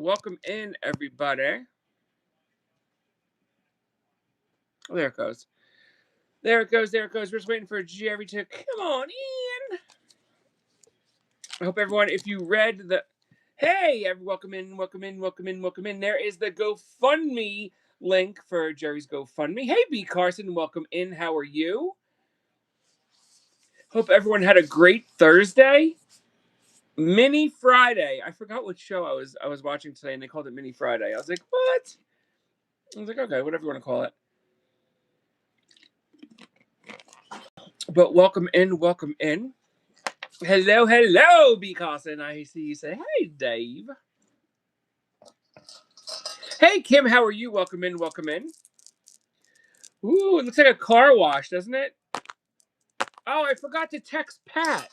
Welcome in, everybody. Oh, there it goes. There it goes. There it goes. We're just waiting for Jeri to come on in. I hope everyone, if you read the... Hey, welcome in, welcome in, welcome in, welcome in. There is the GoFundMe link for Jeri's GoFundMe. Hey, B. Carson, welcome in. How are you? Hope everyone had a great Thursday. Mini Friday. I forgot what show I was watching today, and they called it Mini Friday. I was like, what? I was like, okay, whatever you want to call it. But welcome in, welcome in. Hello, hello, B. Carson. I see you say, hey, Dave. Hey, Kim, how are you? Welcome in, welcome in. Ooh, it looks like a car wash, doesn't it? Oh, I forgot to text Pat.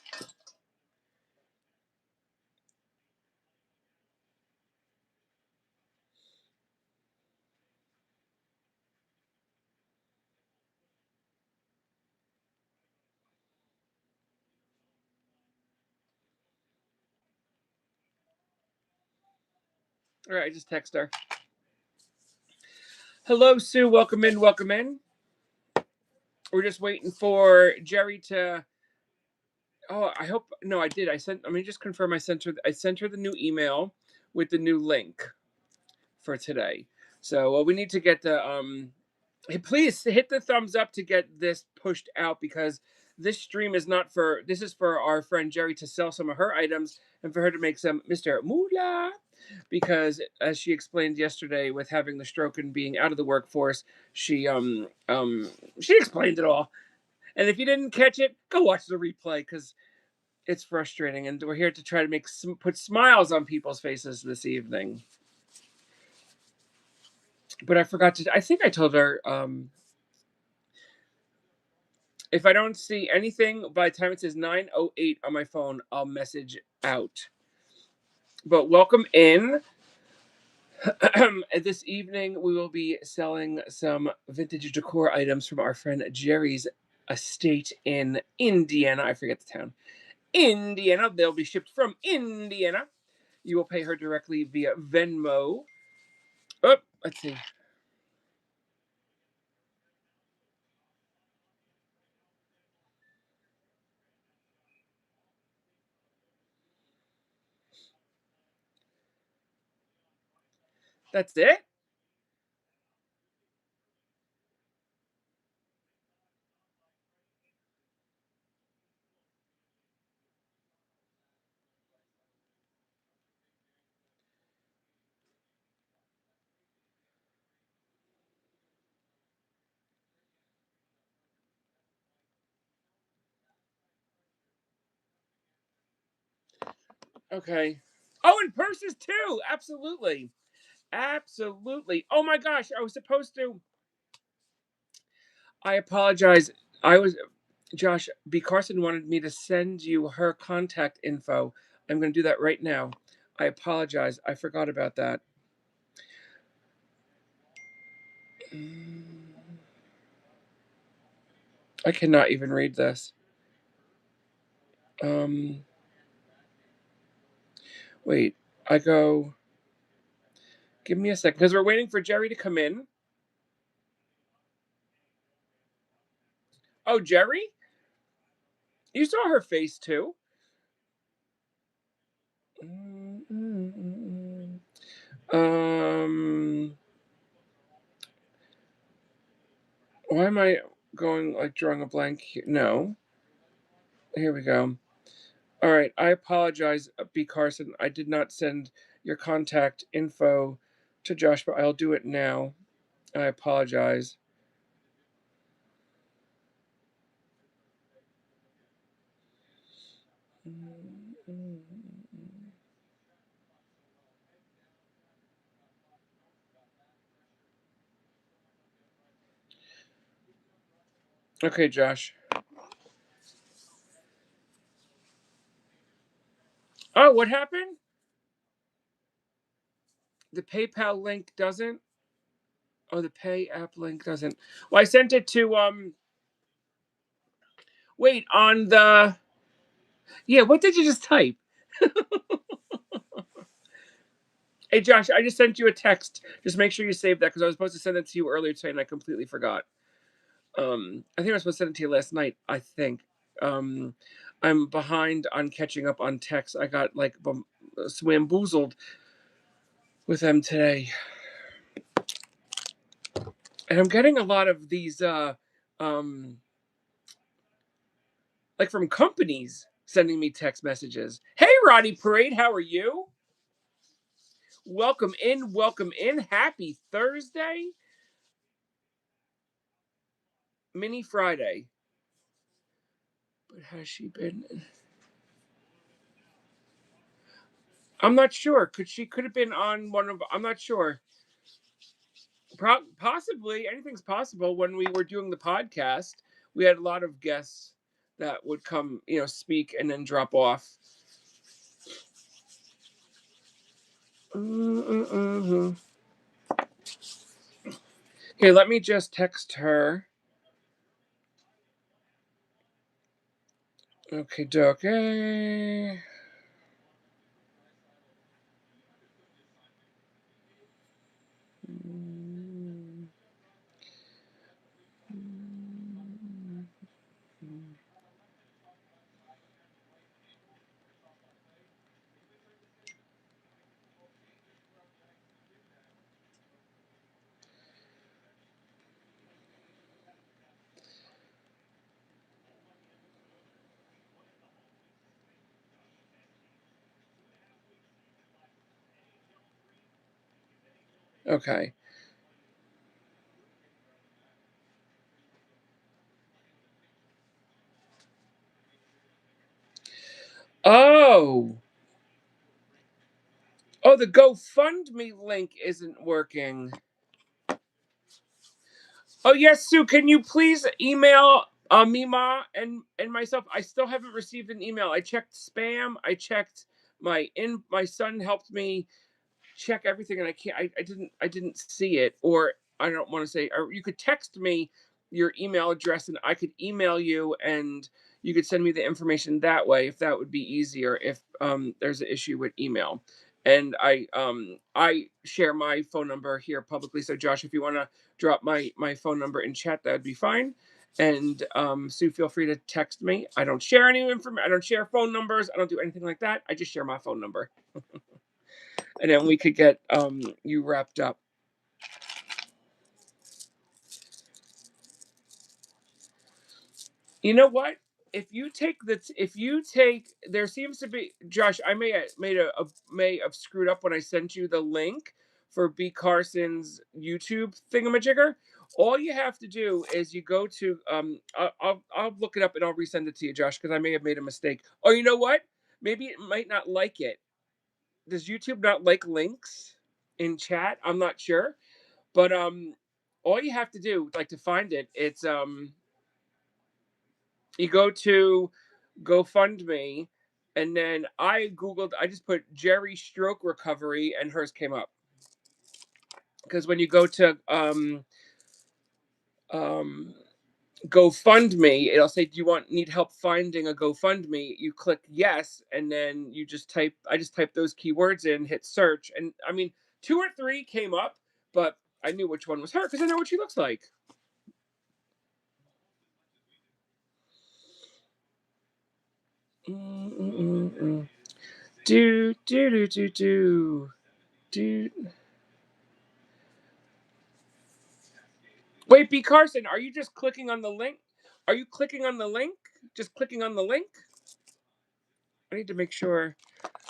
All right, I just text her. Hello, Sue. Welcome in, welcome in. We're just waiting for Jeri to... Oh, I hope... No, I did. Let me just confirm I sent her the new email with the new link for today. So we need to get the... Hey, please hit the thumbs up to get this pushed out, because this stream is not for... This is for our friend Jeri to sell some of her items and for her to make some Mr. Moolah. Because as she explained yesterday, with having the stroke and being out of the workforce, she explained it all. And if you didn't catch it, go watch the replay, because it's frustrating. And we're here to try to put smiles on people's faces this evening. But I forgot to... I think I told her... if I don't see anything by the time it says 9:08 on my phone, I'll message out. But welcome in. This evening, we will be selling some vintage decor items from our friend Jeri's estate in Indiana. I forget the town. Indiana. They'll be shipped from Indiana. You will pay her directly via Venmo. Oh, let's see. That's it? Okay. Oh, and purses too. Absolutely. Absolutely. Oh my gosh, I was supposed to... I apologize. Josh, B. Carson wanted me to send you her contact info. I'm going to do that right now. I apologize. I forgot about that. I cannot even read this. Wait, I go... Give me a second, because we're waiting for Jeri to come in. Oh, Jeri? You saw her face, too. Why am I going, like, drawing a blank here? No. Here we go. All right, I apologize, B. Carson. I did not send your contact info to Josh, but I'll do it now. I apologize. Okay, Josh. Oh, what happened? The PayPal link doesn't? Oh, the Pay app link doesn't. Well, I sent it to wait, on the... Yeah, what did you just type? Hey, Josh, I just sent you a text. Just make sure you save that because I was supposed to send it to you earlier today and I completely forgot. I think I was supposed to send it to you last night. I think. Um, I'm behind on catching up on texts. I got like swamboozled with them today, and I'm getting a lot of these, um, like from companies sending me text messages. Hey, Roddy Parade, how are you? Welcome in, welcome in. Happy Thursday, Mini Friday. But has she been? I'm not sure. Could have been on one of? I'm not sure. Possibly anything's possible. When we were doing the podcast, we had a lot of guests that would come, speak and then drop off. Mm-hmm. Here, let me just text her. Okay, dokie. Okay. Oh, the GoFundMe link isn't working. Oh yes, Sue. Can you please email Mima and myself? I still haven't received an email. I checked spam. I checked my son helped me check everything, and I can't. I didn't see it, or I don't want to say. Or you could text me your email address, and I could email you, and you could send me the information that way if that would be easier. If there's an issue with email, and I share my phone number here publicly. So Josh, if you want to drop my phone number in chat, that'd be fine. And Sue, feel free to text me. I don't share any information. I don't share phone numbers. I don't do anything like that. I just share my phone number, and then we could get you wrapped up. You know what? If you take, there seems to be, Josh. I may have screwed up when I sent you the link for B Carson's YouTube thingamajigger. All you have to do is you go to I'll look it up and I'll resend it to you, Josh, because I may have made a mistake. Oh, you know what? Maybe it might not like it. Does YouTube not like links in chat? I'm not sure. But all you have to do, like, to find it, it's you go to GoFundMe, and then I just put Jeri stroke recovery, and hers came up. Because when you go to um GoFundMe, it'll say, "Do you need help finding a GoFundMe?" You click yes, and then you just type. I just type those keywords in, hit search, and I mean, two or three came up, but I knew which one was her because I know what she looks like. Mm-mm-mm-mm. Do do do do do do. Wait, B Carson, are you just clicking on the link? Are you clicking on the link? Just clicking on the link? I need to make sure.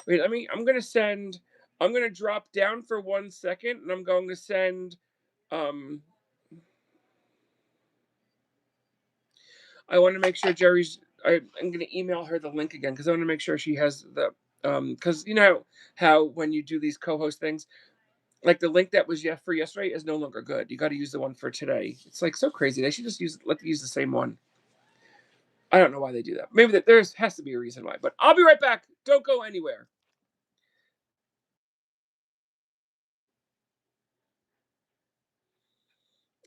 Wait, let me. I'm gonna send. I'm gonna drop down for 1 second, and I'm going to send. Um, I want to make sure Jeri's. I'm gonna email her the link again because I want to make sure she has the. Because you know how when you do these co-host things, like the link that was for yesterday is no longer good. You got to use the one for today. It's like so crazy. They should just use the same one. I don't know why they do that. Maybe there has to be a reason why. But I'll be right back. Don't go anywhere.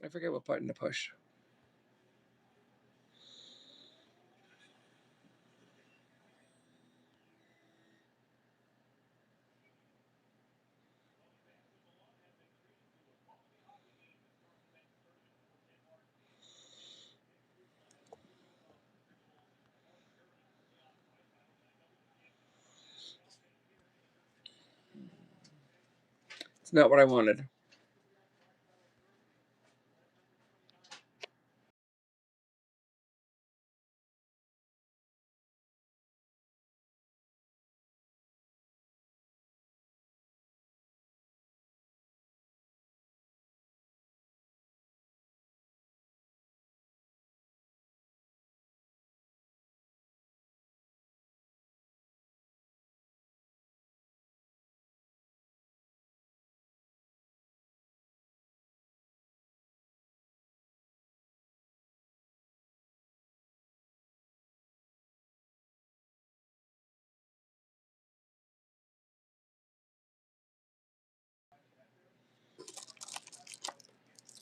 I forget what button to push. It's not what I wanted.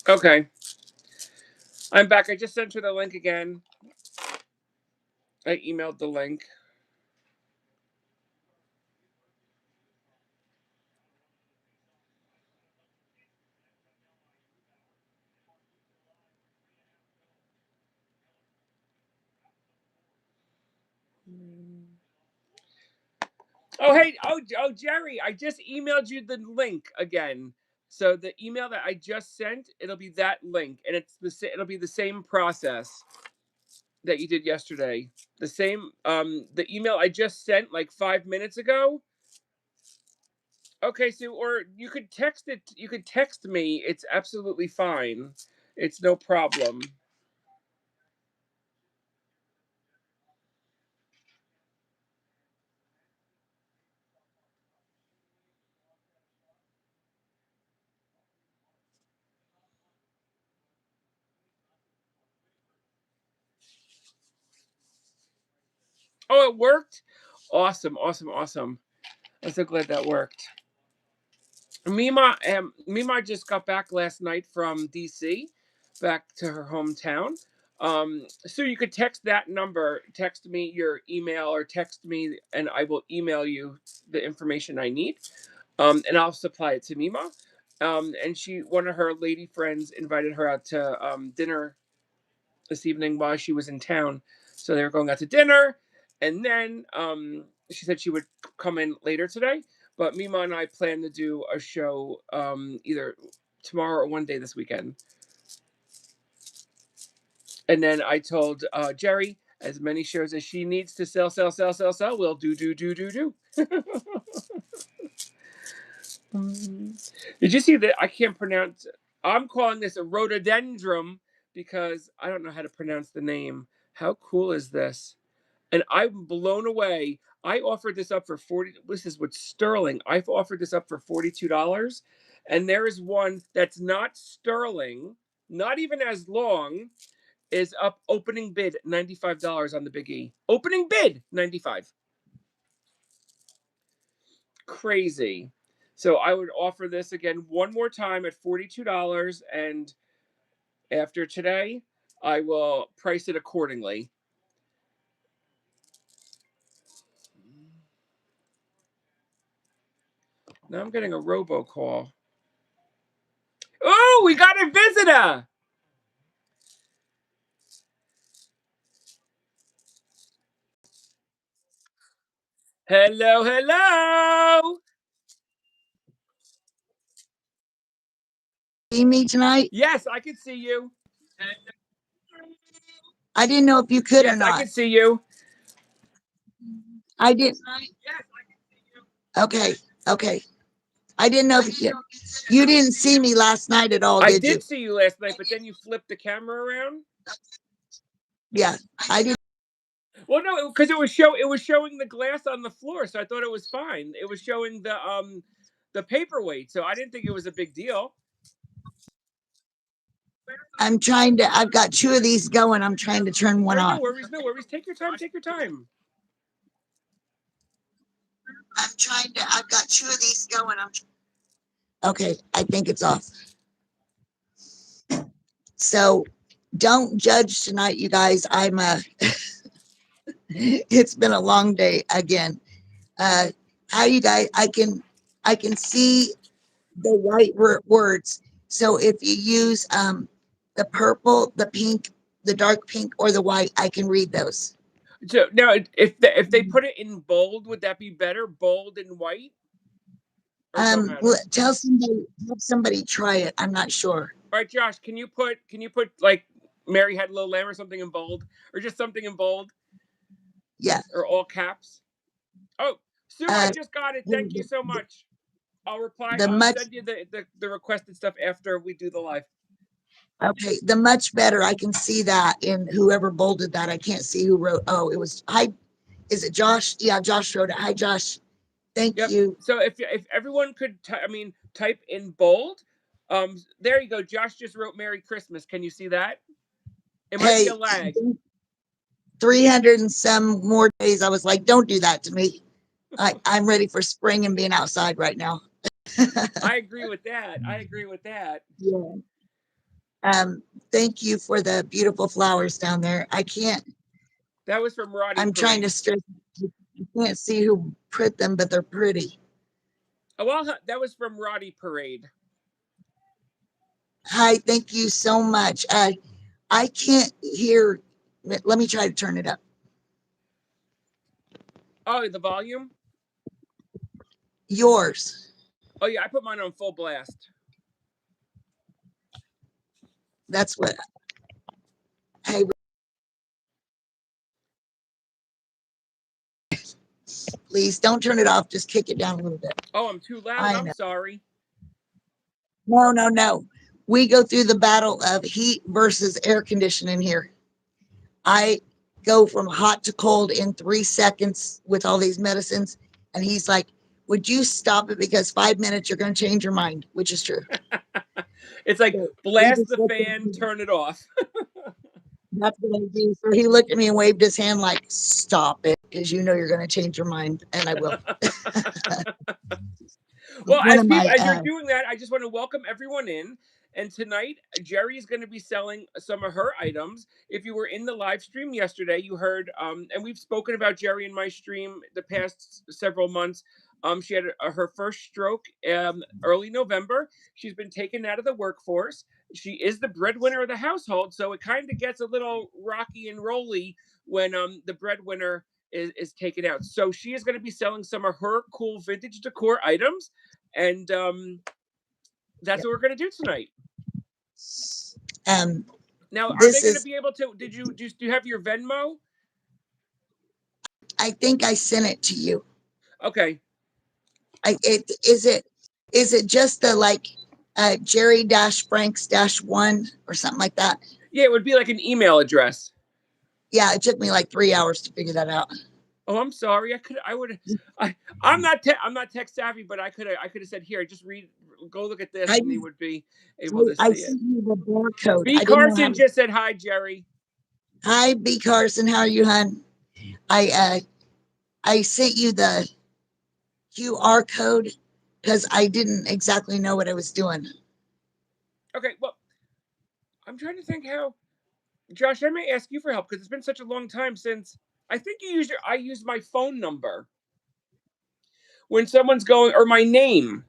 Okay. I'm back. I just sent her the link again. I emailed the link. Oh, hey. Oh, Jeri, I just emailed you the link again. So the email that I just sent, it'll be that link, and it'll be the same process that you did yesterday. The same the email I just sent like 5 minutes ago. Okay, so or you could text it. You could text me. It's absolutely fine. It's no problem. Oh, it worked. Awesome, awesome, awesome. I'm so glad that worked. Mima just got back last night from DC, back to her hometown. So you could text that number, text me your email, or text me, and I will email you the information I need. And I'll supply it to Mima. And one of her lady friends invited her out to dinner this evening while she was in town. So they were going out to dinner, and then she said she would come in later today. But Mima and I plan to do a show either tomorrow or one day this weekend. And then I told Jeri, as many shows as she needs to sell, we'll do. Did you see that? I can't pronounce. I'm calling this a rhododendron because I don't know how to pronounce the name. How cool is this? And I'm blown away. I offered this up for 40. This is with sterling. I've offered this up for $42, and there is one that's not sterling, not even as long, is up opening bid $95 on the Big E. Opening bid 95. Crazy. So I would offer this again one more time at $42, and after today, I will price it accordingly. Now I'm getting a robocall. Oh, we got a visitor. Hello, hello. See me tonight? Yes, I can see you. I didn't know if you could or Yes, I not. can see you. I did. Okay. Okay. I didn't know if you didn't see me last night at all, I did you? did see you last night, but then you flipped the camera around. Yeah, I did. Well, no, because it was showing the glass on the floor, so I thought it was fine. It was showing the paperweight, so I didn't think it was a big deal. I'm trying to. I've got two of these going. I'm trying to turn one Right, no on. worries, no worries. Take your time. Take your time. I'm trying to. I've got two of these going. Okay. I think it's off. So don't judge tonight, you guys. It's been a long day again. How you guys? I can see the white words. So if you use the purple, the pink, the dark pink, or the white, I can read those. So now, if they put it in bold, would that be better? Bold and white, or it don't matter? Tell somebody, have somebody try it. I'm not sure. All right, Josh, can you put like Mary Had a Little Lamb or something in bold, or just something in bold, Yeah. or all caps? Oh, Sue, I Uh, just got it. Thank you so much. I'll reply. the I'll much send you the requested stuff after we do the live. okay, the much better. I can see that in whoever bolded that. I can't see who wrote. Oh, it was hi. Is it Josh? Yeah, Josh wrote it. Hi, Josh. Thank Yep. you. So if everyone could, type in bold. There you go. Josh just wrote Merry Christmas. Can you see that? It might be Hey, a lag. 300 and some more days. I was like, don't do that to me. I'm ready for spring and being outside right now. I agree with that. I agree with that. Yeah. Thank you for the beautiful flowers down there. I can't, That was from Roddy I'm trying to Parade. stress, you can't see who put them, but they're pretty. Oh, well, that was from Roddy Parade. Hi, thank you so much. I can't hear. Let me try to turn it up. Oh, the volume. Yours. Oh yeah, I put mine on full blast. That's what. Hey, please don't turn it off. Just kick it down a little bit. Oh, I'm too loud. I I'm know. sorry. No, no, no. We go through the battle of heat versus air conditioning here. I go from hot to cold in 3 seconds with all these medicines. And he's like, would you stop it? Because 5 minutes, you're going to change your mind, which is true. It's like So we blast just the let fan, them, turn it off. that's what I do. So he looked at me and waved his hand like, stop it, because you know you're going to change your mind. And I will. Well, One of my, as you're doing that, I just want to welcome everyone in. And tonight, Jeri is going to be selling some of her items. If you were in the live stream yesterday, you heard, and we've spoken about Jeri in my stream the past several months. She had her first stroke early November. She's been taken out of the workforce. She is the breadwinner of the household, so it kind of gets a little rocky and rolly when the breadwinner is taken out. So she is going to be selling some of her cool vintage decor items, and that's yep. what we're going to do tonight. um, Now, are they this going to is, be able to? Do you have your Venmo? I think I sent it to you. Okay. Is it just the like Jerry Franks -1 or something like that? Yeah, it would be like an email address. Yeah, it took me like 3 hours to figure that out. Oh, I'm sorry. I'm not tech savvy, but I could have said, here, just read, go look at this, I and you would be able to I see it. sent you the barcode. B I didn't know how Carson to. just said hi, Jeri. Hi, B Carson. How are you, hon? I sent you the QR code because I didn't exactly know what I was doing. Okay, well, I'm trying to think how. Josh, I may ask you for help because it's been such a long time since I think I used my phone number when someone's going, or my name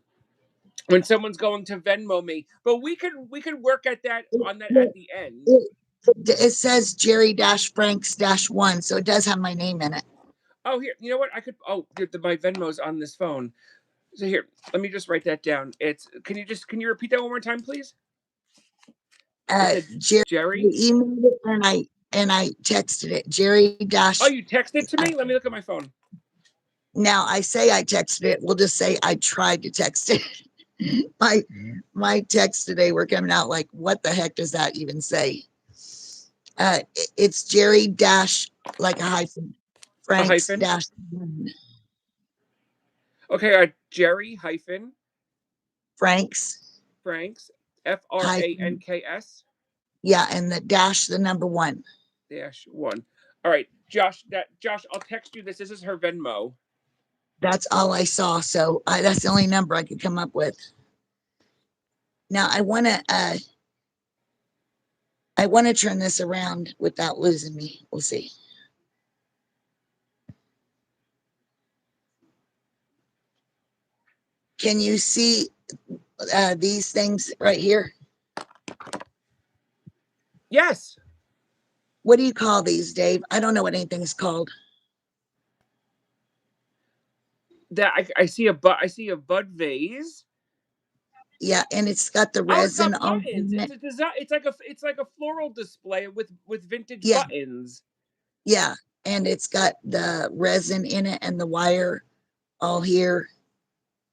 when someone's going to Venmo me. But we could work at that on that at the end. It, it says Jerry Franks -1, so it does have my name in it. Oh, here, you know what? My Venmo's on this phone. So here, let me just write that down. Can you repeat that one more time, please? It said Jerry, Jeri. I emailed it and I texted it. Jerry Oh, dash. you texted to me? Let me look at my phone. Now I say I texted it. We'll just say I tried to text it. my my texts today were coming out like, what the heck does that even say? It's Jerry dash like a hyphen, A Franks hyphen. dash. Okay, Jeri hyphen Franks Franks FRANKS yeah, and the dash the number one. -1. All right, Josh. I'll text you this. This is her Venmo. That's all I saw. So that's the only number I could come up with. Now I want to turn this around without losing me. We'll see. Can you see these things right here? Yes. What do you call these, Dave? I don't know what anything is called. that I see a bud vase. Yeah, and it's got the Oh, it's resin got all buttons. on It's it. a design. It's like a floral display with vintage Yeah, buttons. yeah, and it's got the resin in it and the wire all here.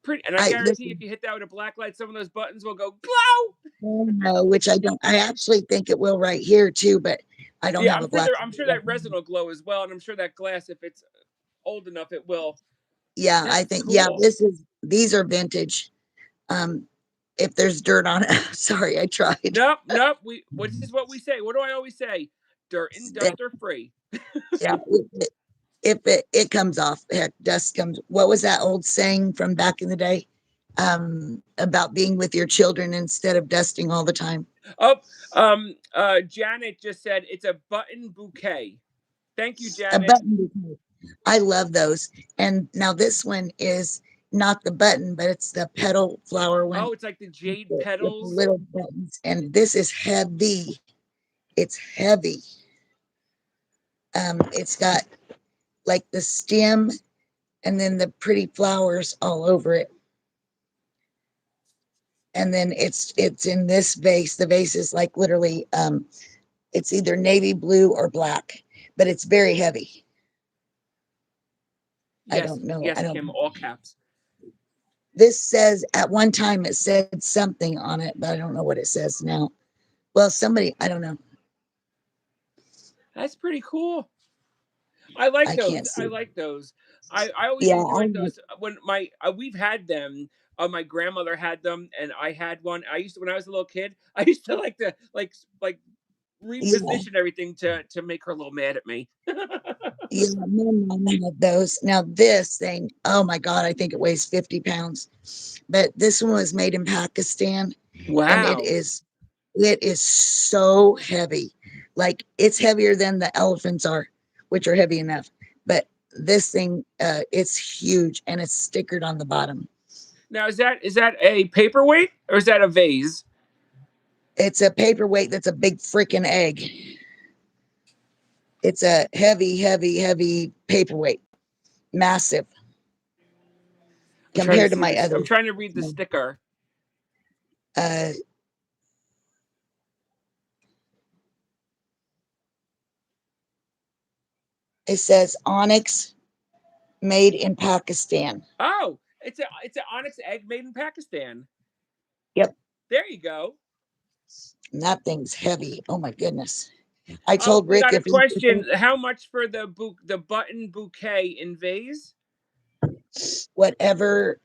Pretty, and I I guarantee if listen. you hit that with a black light, some of those buttons will go glow. No, which I don't. I actually think it will right here too, but I don't Yeah, have a black. I'm sure that resin will glow as well, and I'm sure that glass, if it's old enough, it will. Yeah, I That's think yeah. cool. These are vintage. Um, if there's dirt on it, sorry, I tried. Nope, nope. This is what we say. What do I always say? Dirt and dust are free. Yeah, if it comes off, heck, dust comes. What was that old saying from back in the day? About being with your children instead of dusting all the time. Oh, Janet just said it's a button bouquet. Thank you, A Janet. button. I love those. And now this one is not the button, but it's the petal flower one Oh, it's like the jade with the petals. little buttons. And this is heavy. It's heavy. It's got like the stem and then the pretty flowers all over it. And then it's in this vase. The vase is like literally it's either navy blue or black, but it's very heavy. I Yes, don't know. I yes, don't. Kim, all caps. This says at one time it said something on it, but I don't know what it says now. Well, somebody, I don't know. That's pretty cool. I like I those. can't I see. like those. I always Yeah, enjoyed those when my we've had them. My grandmother had them, and I had one. I used to when I was a little kid. I used to like to like yeah, reposition everything to make her a little mad at me. yeah. My mom had those. Now this thing, oh my God, I think it weighs 50 pounds. But this one was made in Pakistan, and Wow. it is so heavy. Like it's heavier than the elephants are, which are heavy enough. But this thing, it's huge and it's stickered on the bottom. Now is that a paperweight or is that a vase? It's a paperweight that's a big freaking egg. It's a heavy, heavy, heavy paperweight, massive I'm trying to compared to see my this. other. I'm trying to read the sticker. Uh, it says onyx made in Pakistan. Oh, it's an onyx egg made in Pakistan. Yep, There you go. and that thing's heavy. Oh my goodness! I Oh, told we Rick got a if he question. How much for the button bouquet in vase? whatever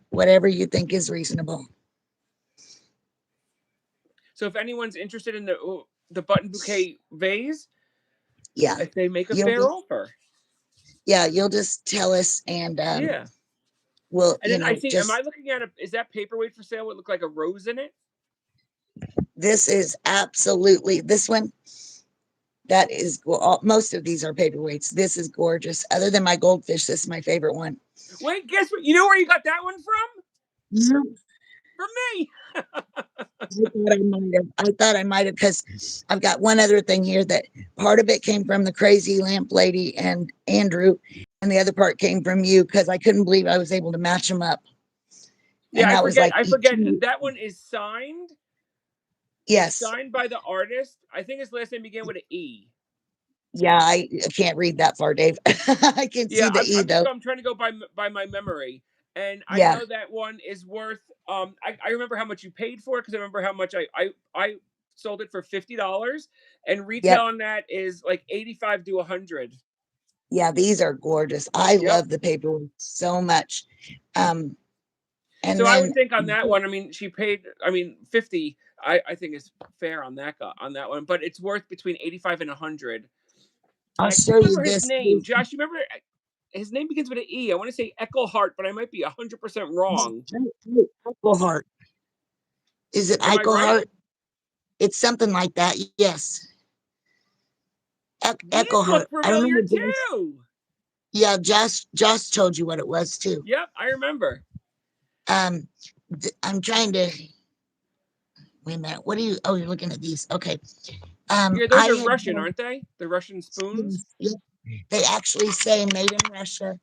whatever you think is reasonable. So if anyone's interested in the button bouquet vase, Yeah, if they make a you'll fair just offer. you'll just tell us, and Yeah. we'll And then I see, am I just looking at is that paperweight for sale? Would look like a rose in it? this is absolutely this one. That is well, most of these are paperweights. This is gorgeous. Other than my goldfish, this is my favorite one. Wait, guess what? You know where you got that one from? Yeah, From me. I thought I might have because I've got one other thing here that part of it came from the crazy lamp lady and Andrew, and the other part came from you because I couldn't believe I was able to match them up. Yeah, And I that was forget. like I forget. That one is signed. It's yes, signed by the artist. I think his last name began with an E. yeah, I can't read that far, Dave. I can Yeah, see the E though. I'm trying to go by my memory, and I Yeah, know that one is worth. I remember how much you paid for it because I remember how much I sold it for $50, and retail yep, on that is like 85 to 100. yeah, these are gorgeous. I Yep. love the paperwork so much. Um, and So I then would think on that one. I mean, she paid. I mean, 50. I think is fair on that one, but it's worth between 85 and 100. I'll I show can't you remember his name. this Josh, you remember his name begins with an E. I want to say Eckelhart, but I might be 100% wrong. Eichelhart. Is it Am I right? Eichelhart? It's something like that. Yes. These Eichelhart. look I familiar remember Josh. too. Yeah, Josh told you what it was too. Yep, I remember. Um, I'm trying to wait a minute. What are you? Oh, you're looking at these. Okay. Yeah, those I are had Russian, aren't they? The Russian spoons. yes, yep, they actually say made in Russia.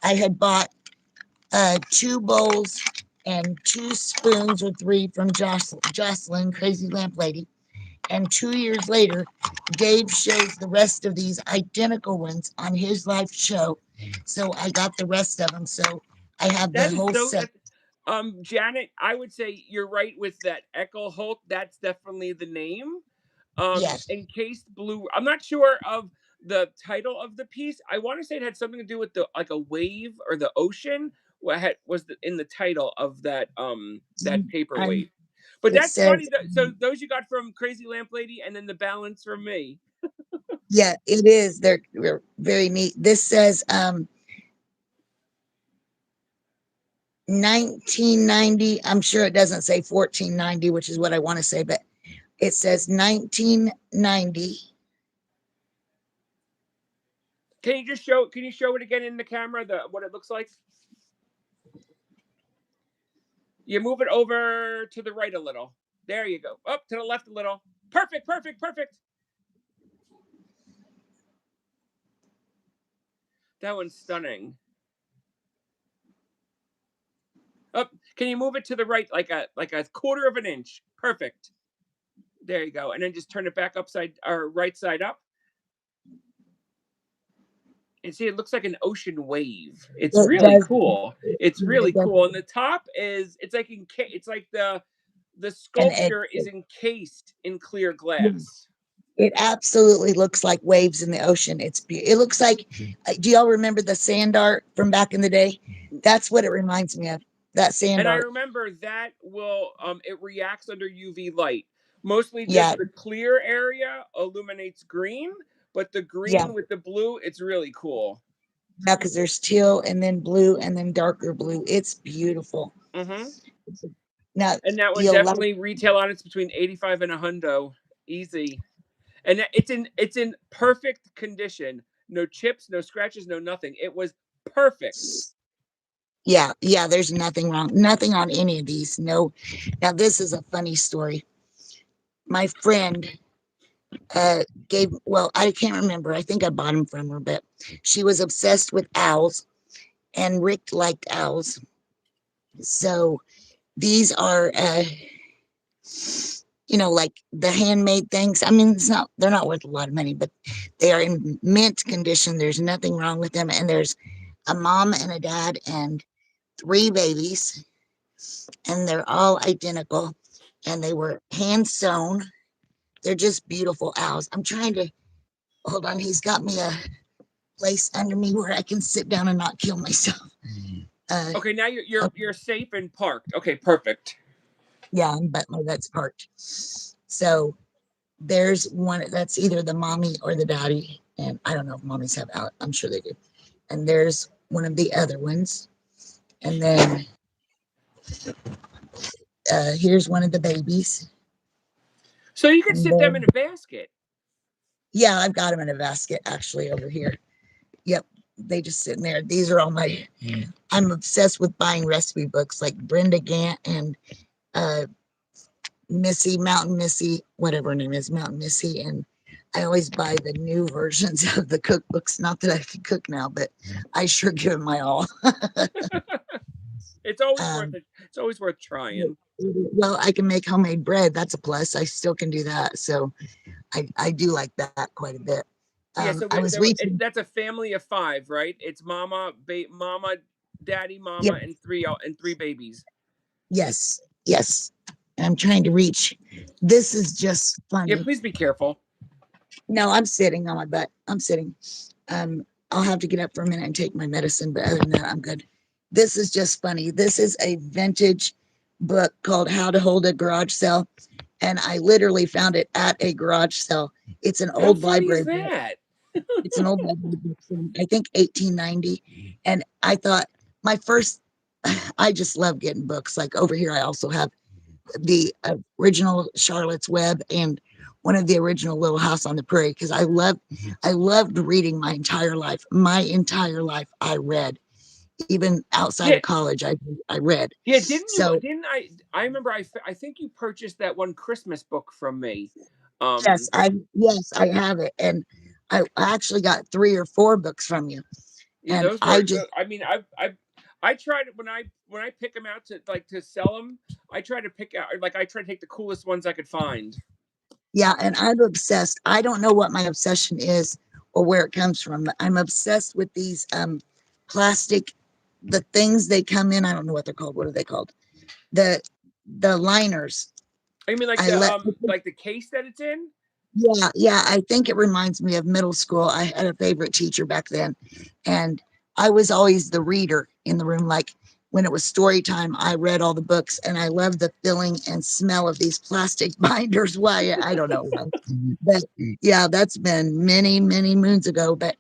I had bought. 2 bowls and 2 spoons or 3 from Jocelyn, Crazy Lamp Lady. And 2 years later, Dave shows the rest of these identical ones on his live show. So I got the rest of them. So I have the That is whole so. set. Janet, I would say you're right with that. Echo Holt. That's definitely the name. Yes. Encased blue. I'm not sure of the title of the piece. I want to say it had something to do with the like a wave or the ocean. What had was in the title of that I'm, paperweight. But it that's funny. says, So those you got from Crazy Lamp Lady, and then the balance from me. yeah, it is. They're very neat. This says 1990. I'm sure it doesn't say 1490, which is what I want to say, but it says 1990. Can you just show? Can you show it again in the camera? The what it looks like. You move it over to the right a little. There you go. Up to the left a little. Perfect, perfect, perfect. That one's stunning. Up. Can you move it to the right like a quarter of an inch? Perfect. There you go. And then just turn it back upside or right side up. And see, it looks like an ocean wave. It's It really does. cool. It's really It does. cool. And the top is it's like it's like the And sculpture is encased in clear yeah, glass. it absolutely looks like waves in the ocean. It looks like, do y'all remember the sand art from back in the day? That's what it reminds me of. That sand And I art. remember that will it reacts under UV light. Mostly Yeah, just the clear area illuminates green, but the yeah, green with the blue, it's really cool. yeah. Because there's teal and then blue and then darker blue. It's beautiful. Hmm. Now And that one you'll like. definitely retail on it's between 85 and a hundo. Easy. And it's in perfect condition. No chips, no scratches, no nothing. It was perfect. Yeah, yeah. There's nothing wrong. Nothing on any of these. No. Now this is a funny story. My friend gave. Well, I can't remember. I think I bought them from her, but she was obsessed with owls, and Rick liked owls. So these are like the handmade things. I mean, they're not worth a lot of money, but they are in mint condition. There's nothing wrong with them. And there's a mom and a dad and 3 babies, and they're all identical. And they were hand sewn. They're just beautiful owls. I'm trying to hold on. He's got me a place under me where I can sit down and not kill myself. Uh, Okay, now you're oh, you're you're safe and parked. Okay, perfect. yeah, but my that's parked. So there's one that's either the mommy or the daddy, and I don't know if mommies have out. I'm sure they do. And there's one of the other ones, and then here's one of the babies, So you could and sit them in then a basket. yeah, I've got them in a basket actually over here. Yep, they just sitting there. These are all my. I'm obsessed with buying recipe books like Brenda Gant and uh, Missy, Mountain Missy, whatever her name is, Mountain Missy, and I always buy the new versions of the cookbooks. Not that I can cook now, but I sure give it my all. It's always worth um, it. It's always worth trying. well, I can make homemade bread. That's a plus. I still can do that. So I do like that quite a bit. Yeah, I so was reaching. that's a family of five, right? It's mama, daddy, Yep. mama, and three babies. Yes. Yes. I'm trying to reach. This is just Yeah, funny. please be careful. No, I'm sitting on my butt. I'm sitting. I'll have to get up for a minute and take my medicine, but other than that, I'm good. This is just funny. This is a vintage book called How to Hold a Garage Sale, and I literally found it at a garage sale. It's an How old funny is library book. that? It's an old library book from I think 1890, and I thought my first. I just love getting books. Like over here, I also have the original Charlotte's Web and one of the original Little House on the Prairie because I loved reading my entire life. My entire life, I read. Even outside Yeah, of college, I read. yeah. Didn't you? So Didn't I? I remember. I think you purchased that one Christmas book from me. yes, Um, I have it, and I actually got 3 or 4 books from you, yeah, and those I were. just I mean, I try to when I pick them out to sell them. I try to pick out I try to take the coolest ones I could find. Yeah, and I'm obsessed. I don't know what my obsession is or where it comes from. I'm obsessed with these plastic, the things they come in. I don't know what they're called. What are they called? The the liners. I mean, I let like the case that it's in. Yeah, yeah. I think it reminds me of middle school. I had a favorite teacher back then, and I was always the reader in the room. Like when it was story time, I read all the books, and I loved the feeling and smell of these plastic binders. Why? I don't know why. But yeah, that's been many, many moons ago. But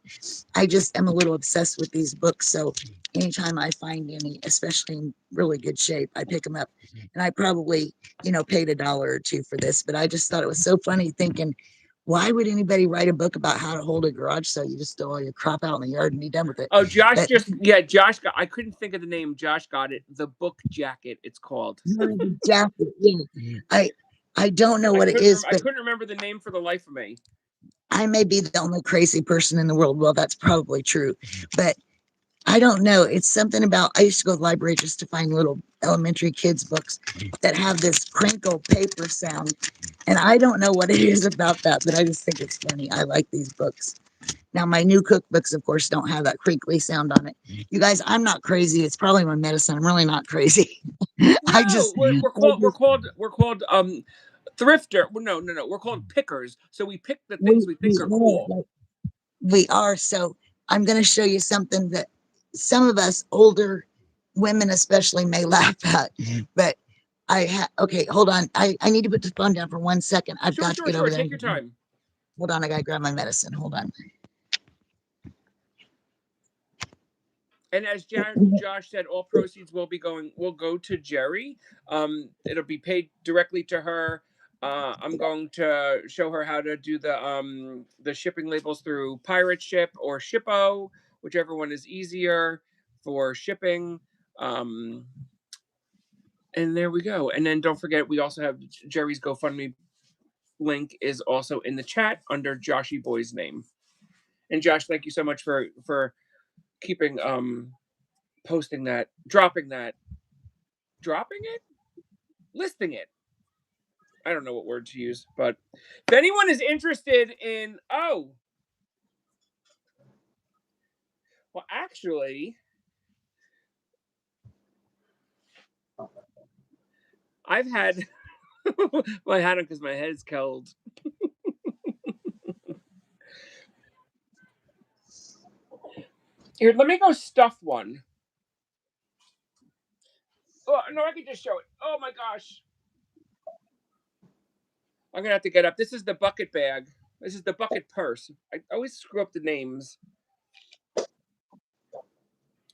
I just am a little obsessed with these books. So anytime I find any, especially in really good shape, I pick them up. And I probably, paid $1 or $2 for this, but I just thought it was so funny thinking, why would anybody write a book about how to hold a garage sale? You just throw all your crap out in the yard and be done with it. Oh, Josh But Josh got. I couldn't think of the name. Josh got it. The Book Jacket. It's called. the jacket, yeah. I don't know what it is, I but couldn't remember the name for the life of me. I may be the only crazy person in the world. Well, that's probably true. But I don't know. It's something about, I used to go to the library just to find little elementary kids' books that have this crinkle paper sound. And I don't know what it is about that, but I just think it's funny. I like these books. Now, my new cookbooks, of course, don't have that crinkly sound on it. You guys, I'm not crazy. It's probably my medicine. I'm really not crazy. I No, just, I just we're called thrifter. Well, no. We're called pickers. So we pick the things we think we are are, cool. like, we are. So I'm going to show you something that some of us older women, especially, may laugh at. But okay, hold on. I need to put the phone down for 1 second. I've got to get over Sure. there. Take your time. Hold on. I got to grab my medicine. Hold on. And as Josh said, all proceeds will go to Jeri. It'll be paid directly to her. I'm going to show her how to do the shipping labels through Pirate Ship or Shippo, whichever one is easier for shipping. And there we go. And then don't forget, we also have Jeri's GoFundMe link is also in the chat under Joshy Boy's name. And Josh, thank you so much for keeping posting that, dropping it, listing it. I don't know what word to use, but if anyone is interested in, well, actually, I've had, well, I had them because my head's cold. Here, let me go stuff one. Oh, no, I can just show it. Oh my gosh. I'm going to have to get up. This is the bucket bag. This is the bucket purse. I always screw up the names.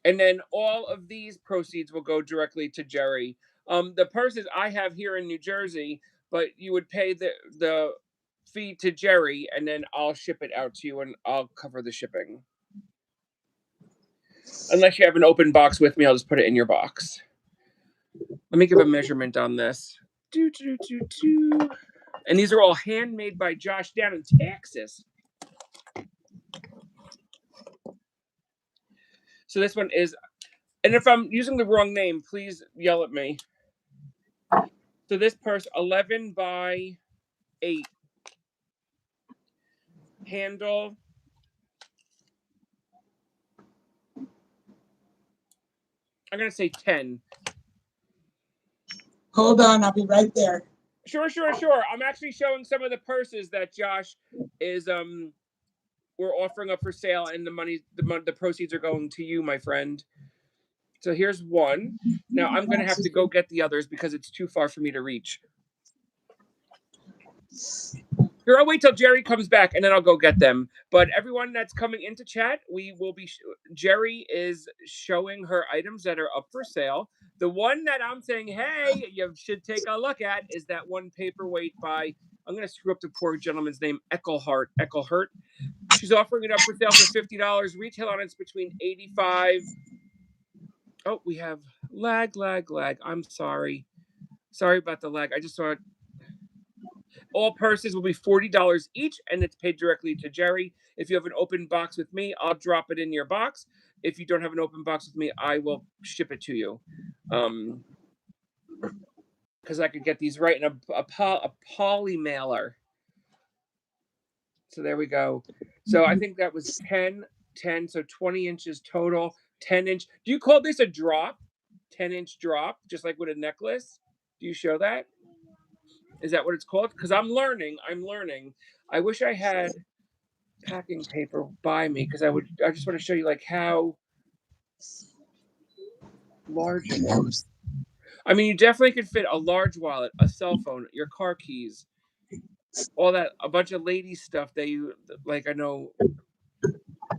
And then all of these proceeds will go directly to Jeri. The purses I have here in New Jersey, but you would pay the fee to Jeri, and then I'll ship it out to you, and I'll cover the shipping. Unless you have an open box with me, I'll just put it in your box. Let me give a measurement on this. And these are all handmade by Josh down in Texas. So this one is, and if I'm using the wrong name, please yell at me. So this purse, 11 by 8. Handle. I'm going to say 10. Hold on. I'll be right there. Sure. I'm actually showing some of the purses that Josh is we're offering up for sale, and the proceeds are going to you, my friend. So here's one. Now I'm going to have to go get the others because it's too far for me to reach. Here, I'll wait till Jeri comes back and then I'll go get them. But everyone that's coming into chat, Jeri is showing her items that are up for sale. The one that I'm saying, hey, you should take a look at is that one paperweight by, I'm going to screw up the poor gentleman's name, Eckelhart. She's offering it up for sale for $50. Retail on it's between $85. Oh, we have lag. I'm sorry. Sorry about the lag. I just saw it. All purses will be $40 each, and it's paid directly to Jeri. If you have an open box with me, I'll drop it in your box. if you don't have an open box with me, I will ship it to you. Because I could get these right in a poly mailer. So there we go. So I think that was 10, 10, so 20 inches total, 10-inch. Do you call this a drop? 10-inch drop, just like with a necklace? Do you show that? Is that what it's called? Because I'm learning. I wish I had packing paper by me because I just want to show you like how large it is. I mean, you definitely could fit a large wallet, a cell phone, your car keys, all that, a bunch of lady stuff that you like. I know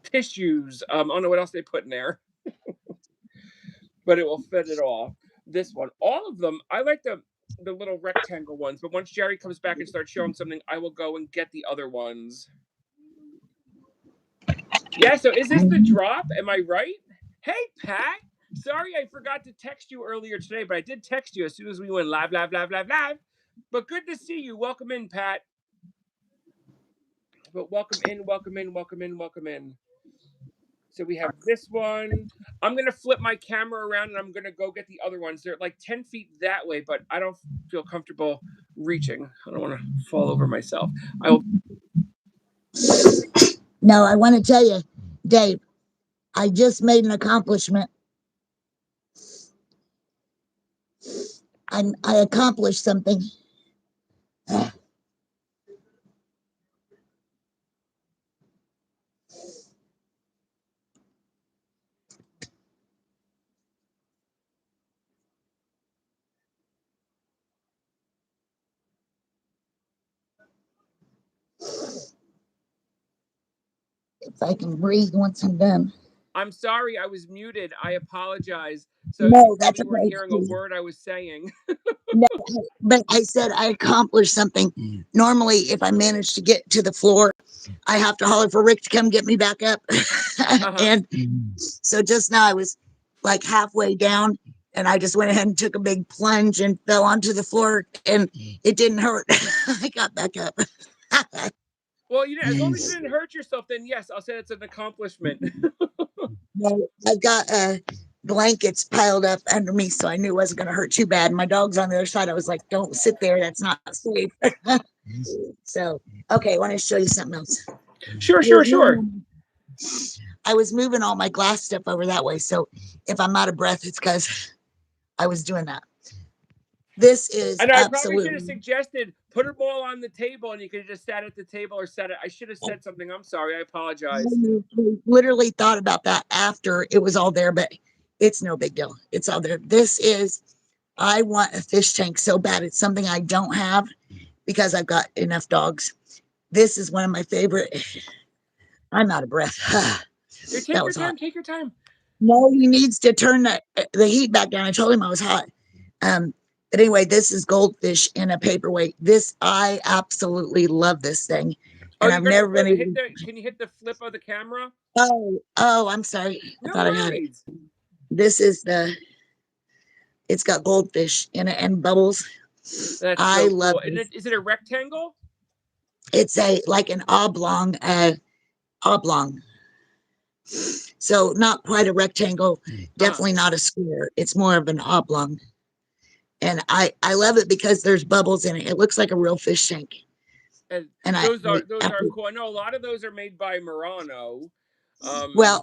tissues. I don't know what else they put in there, but it will fit it all. This one, all of them. I like the little rectangle ones, but once Jeri comes back and starts showing something, I will go and get the other ones. Yeah. So is this the drop? Am I right? Hey, Pat. Sorry, I forgot to text you earlier today, but I did text you as soon as we went live. But good to see you. Welcome in, Pat. But welcome in. So we have this one. I'm going to flip my camera around and I'm going to go get the other ones. They're like 10 feet that way, but I don't feel comfortable reaching. I don't want to fall over myself. No, I want to tell you, Dave, I just made an accomplishment. I accomplished something. If I can breathe once I'm done. I'm sorry, I was muted. I apologize. So you No, that's probably weren't hearing a okay. word I was saying. No, but I said I accomplished something. Normally, if I manage to get to the floor, I have to holler for Rick to come get me back up. Uh-huh. And so just now I was like halfway down and I just went ahead and took a big plunge and fell onto the floor and it didn't hurt. I got back up. Well, as long as you didn't hurt yourself, then yes, I'll say it's an accomplishment. I've got blankets piled up under me, so I knew it wasn't going to hurt too bad. My dog's on the other side. I was like, don't sit there. That's not safe. So, okay, I want to show you something else. Sure. I was moving all my glass stuff over that way. So if I'm out of breath, it's because I was doing that. This is And I probably should absolutely. have suggested put them all on the table and you could have just sat at the table or sat it. I should have said something. I'm sorry. I apologize. I literally thought about that after it was all there, but it's no big deal. It's all there. This is, I want a fish tank so bad. It's something I don't have because I've got enough dogs. This is one of my favorite. I'm out of breath. Here, That was hot. Take your time. No, he needs to turn the heat back down. I told him I was hot. But anyway, this is goldfish in a paperweight. This, I absolutely love this thing. Oh, And you're I've gonna never been able can you hit the flip of the camera? Oh, I'm sorry. I No thought I had it. worries. This is it's got goldfish in it and bubbles. That's I so love cool. And this. is it a rectangle? It's like an oblong. So not quite a rectangle, definitely not a square. It's more of an oblong. And I love it because there's bubbles in it. It looks like a real fish tank. And those are cool. I know a lot of those are made by Murano. Well,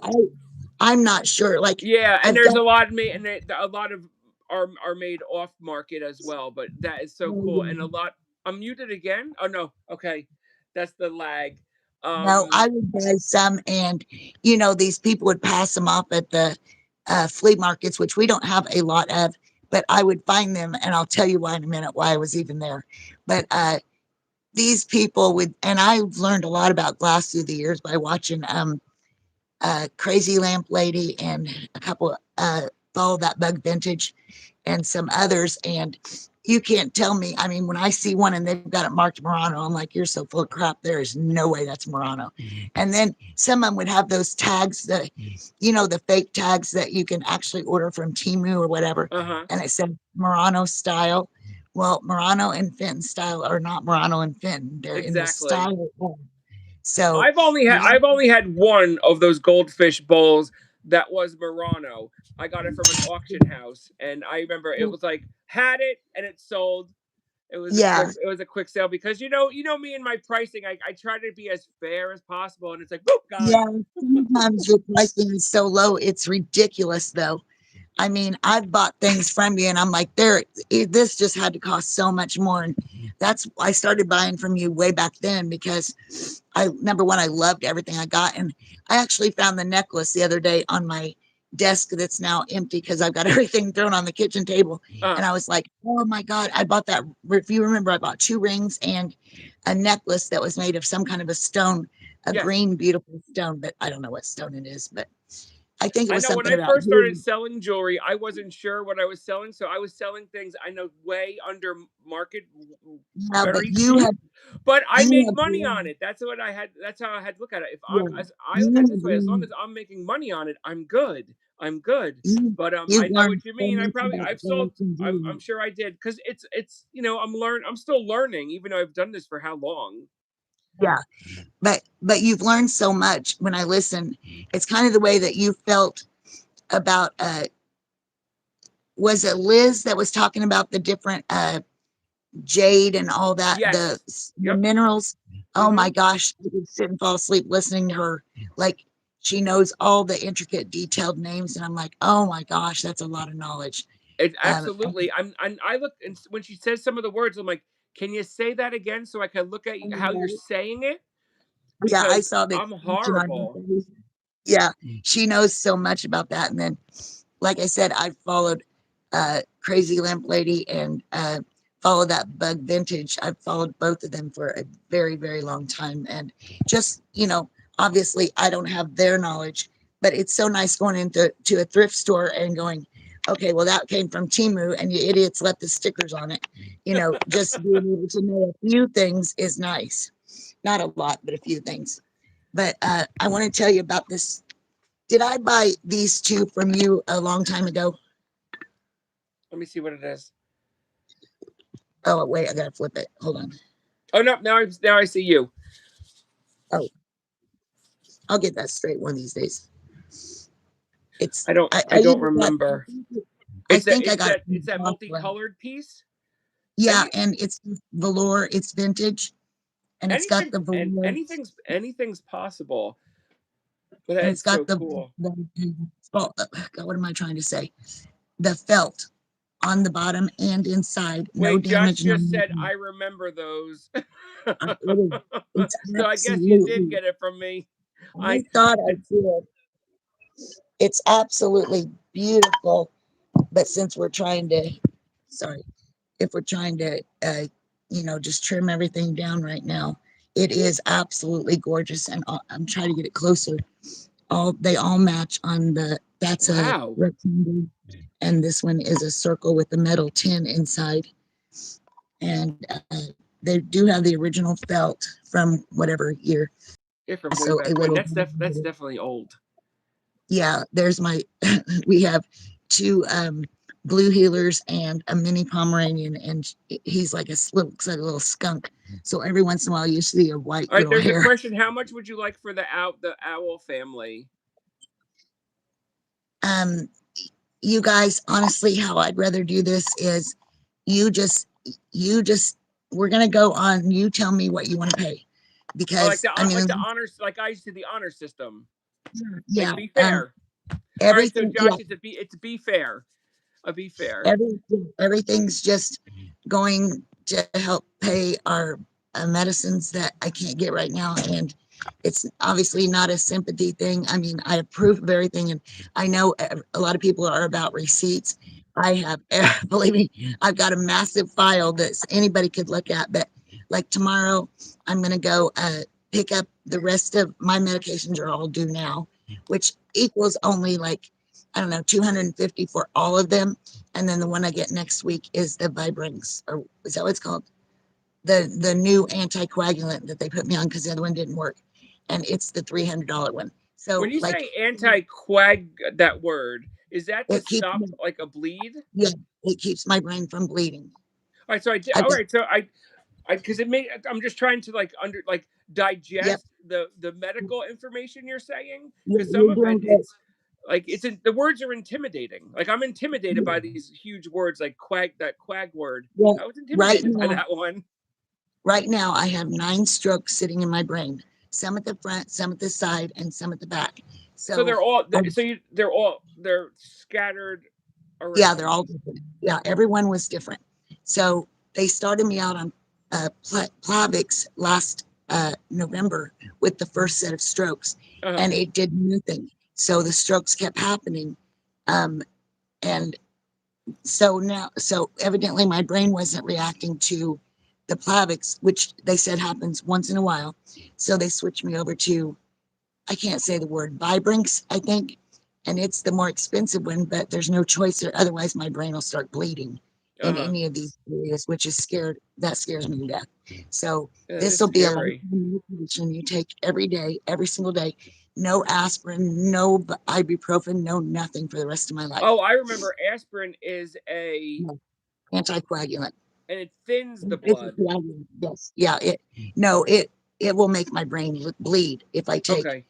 I'm not sure. Like Yeah, and I've there's got a lot made, and a lot of are made off market as well. But that is so cool, and a lot. I'm muted again. Oh no, okay, that's the lag. no, I would buy some, and these people would pass them off at the flea markets, which we don't have a lot of. But I would find them, and I'll tell you why in a minute why I was even there. But these people would, and I've learned a lot about glass through the years by watching Crazy Lamp Lady and a couple Follow That Bug Vintage and some others. And you can't tell me. I mean, when I see one and they've got it marked Murano, I'm like, you're so full of crap. There is no way that's Murano. And then some of them would have those tags that, the fake tags that you can actually order from Temu or whatever. And it said Murano style. Well, Murano and Fenton style are not Murano and Fenton. They're in the exactly. style. So I've only had one of those goldfish bowls that was Murano. I got it from an auction house, and I remember it was like had it and it sold. Yeah, It was a quick sale because me and my pricing. I try to be as fair as possible, and it's like boop yeah. gone. Sometimes your pricing is so low, it's ridiculous, though. I mean, I've bought things from you, and I'm like, this just had to cost so much more. And that's I started buying from you way back then because number one, I loved everything I got, and I actually found the necklace the other day on my desk that's now empty because I've got everything thrown on the kitchen table, Uh and I was like, oh my god, I bought that. If you remember, I bought 2 rings and a necklace that was made of some kind of a stone, a yes. green, beautiful stone, but I don't know what stone it is, but I think it I was know when something I about first started you. selling jewelry, I wasn't sure what I was selling, so I was selling things I know way under market, Yeah, but very cheap, but I you make had money on learned, it. That's what I had. That's how I had to look at it. If I'm, yeah, as I you look at it had this way, as long learned, as I'm making money on it, I'm good. I'm good. you But you've I know learned what you so mean. much about I've sold. fashion I'm jewelry. sure I did because I'm still learning, even though I've done this for how long. Yeah, but you've learned so much when I listen. It's kind of the way that you felt about was it Liz that was talking about the different jade and all that, Yes. the Yep. minerals. Oh my Mm-hmm. gosh, I could sit and fall asleep listening to her. Like she knows all the intricate, detailed names, and I'm like, oh my gosh, that's a lot of knowledge. It And absolutely. I look and when she says some of the words, I'm like, can you say that again so I can look at how you're saying it? yeah, I Because saw the I'm expression on her horrible. face. Yeah, she knows so much about that. And then, like I said, I followed Crazy Lamp Lady and followed that Bug Vintage. I've followed both of them for a very, very long time. And just, obviously I don't have their knowledge, but it's so nice going into a thrift store and going, okay, well, that came from Timu and you idiots left the stickers on it. Just being able to know a few things is nice. Not a lot, but a few things. But I want to tell you about this. Did I buy these two from you a long time ago? Let me see what it is. Oh, wait, I gotta flip it. Hold on. Oh no, now I see you. Oh, I'll get that straight one of these days. It's I I don't either got remember. I think I got it It's from that Jocelyn. multicolored piece. Yeah, Any and it's velour, it's vintage, and it's got the velour, anything's possible. But and that's it's got so cool. oh, God, what am I trying to say? The felt on the bottom and inside, no Wait, Josh damage, no just said nothing. I remember those. It is, it's So I guess you did absolutely. get it from me. I I thought I it's did. It's absolutely beautiful. But since we're trying to, sorry, if we're trying to, just trim everything down right now, it is absolutely gorgeous. And I'm trying to get it closer. They all match on that's a wow. rectangle, and this one is a circle with a metal tin inside. And they do have the original felt from whatever year. Yeah, from way So a back when. little, That's definitely old. yeah, there's my, we have two blue healers and a mini Pomeranian, and he's like looks like a little skunk. So every once in a while you see a white All right, little there's a hair. question. How much would you like for the owl family? Um, you guys, honestly, how I'd rather do this is you just, you just, we're gonna go on. You tell me what you want to pay, Oh, because I like the mean, honors, like I used to the honor system. yeah, Like be fair. All right, so everything, yeah, Josh, it's be fair. A be fair. everything's just going to help pay our medicines that I can't get right now. And it's obviously not a sympathy thing. I mean, I approve of everything. And I know a lot of people are about receipts. I have, believe me, I've got a massive file that anybody could look at. But like tomorrow, I'm going to go pick up the rest of my medications are all due now, which equals only like, I don't know, 250 for all of them. And then the one I get next week is the Vibrance, or is that what it's called? The new anticoagulant that they put me on because the other one didn't work. And it's the $300 one. When So you like say anti-quag that word, is that to it keeps stop me, like a bleed? yeah, it keeps my brain from bleeding. All right, so I all just, right, so I because it may I'm just trying to yep, digest the medical information you're saying yeah, because some you're of it doing great. Like the words are intimidating. Like I'm intimidated by these huge words like quag, that quag word. Yeah, I was right intimidated by now, that one. right now, I have 9 strokes sitting in my brain. Some at the front, some at the side, and some at the back. So So, they're scattered yeah, they're around. all different. Yeah, everyone was different. So they started me out on Plavix last November with the first set of strokes, Uh-huh. and it did nothing. So the strokes kept happening. Um, and so evidently my brain wasn't reacting to the Plavix, which they said happens once in a while. So they switched me over to, I can't say the word, Vibrinx, I think, and it's the more expensive one, but there's no choice, or otherwise my brain will start bleeding in Uh-huh. any of these areas, which is scared. That scares me to death. So Yeah, that this is will be a scary. lifetime medication you take every day, every single day. No aspirin, no ibuprofen, no nothing for the rest of my life. Oh, I remember aspirin is a No anticoagulant. and it thins the It's a blood. coagulant. Yes, yeah. It will make my brain bleed if I take Okay.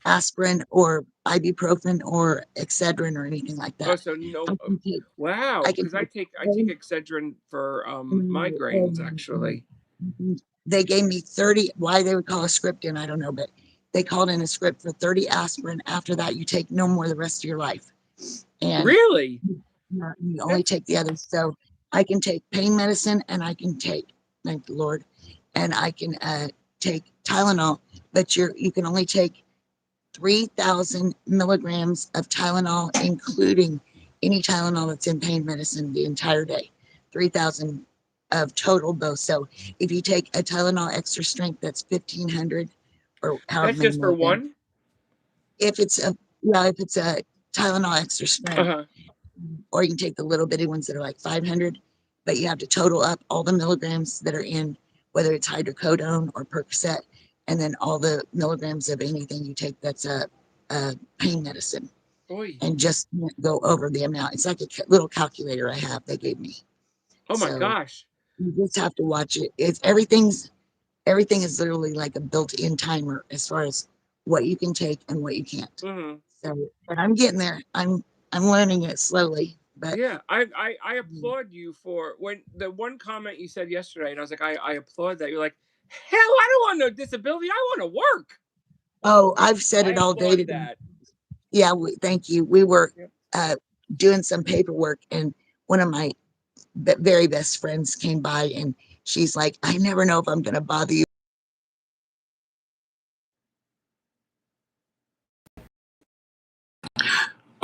aspirin or ibuprofen or Excedrin or anything like Oh, that. so no. I can take, Wow, I can because take, I take Excedrin for migraines actually. they gave me 30, why they would call a script in, I don't know, but they called in a script for 30 aspirin. After that, you take no more the rest of your life. And Really? you only That's take the others. So I can take pain medicine and I can take, thank the Lord, and I can take Tylenol, but you can only take 3,000 milligrams of Tylenol, including any Tylenol that's in pain medicine the entire day. 3,000 of total dose. So if you take a Tylenol extra strength, that's 1,500 or however many just for milligrams. one? If it's a, yeah, if it's a Tylenol extra strength, Uh-huh. or you can take the little bitty ones that are like 500, but you have to total up all the milligrams that are in, whether it's hydrocodone or Percocet, and then all the milligrams of anything you take that's a pain medicine, Boy. and just go over the amount. It's like a little calculator I have they gave me. Oh my So gosh. you just have to watch it. It's everything is literally like a built-in timer as far as what you can take and what you can't. Hmm. So, but I'm getting there. I'm learning it slowly, but Yeah, I applaud you for when the one comment you said yesterday, and I was like, I applaud that. You're like, hell, I don't want no disability. I want to work. oh, I've said I it all day applaud today. that. Yeah, thank you. We were Yep. uh, doing some paperwork, and one of my very best friends came by, and she's like, I never know if I'm going to bother you.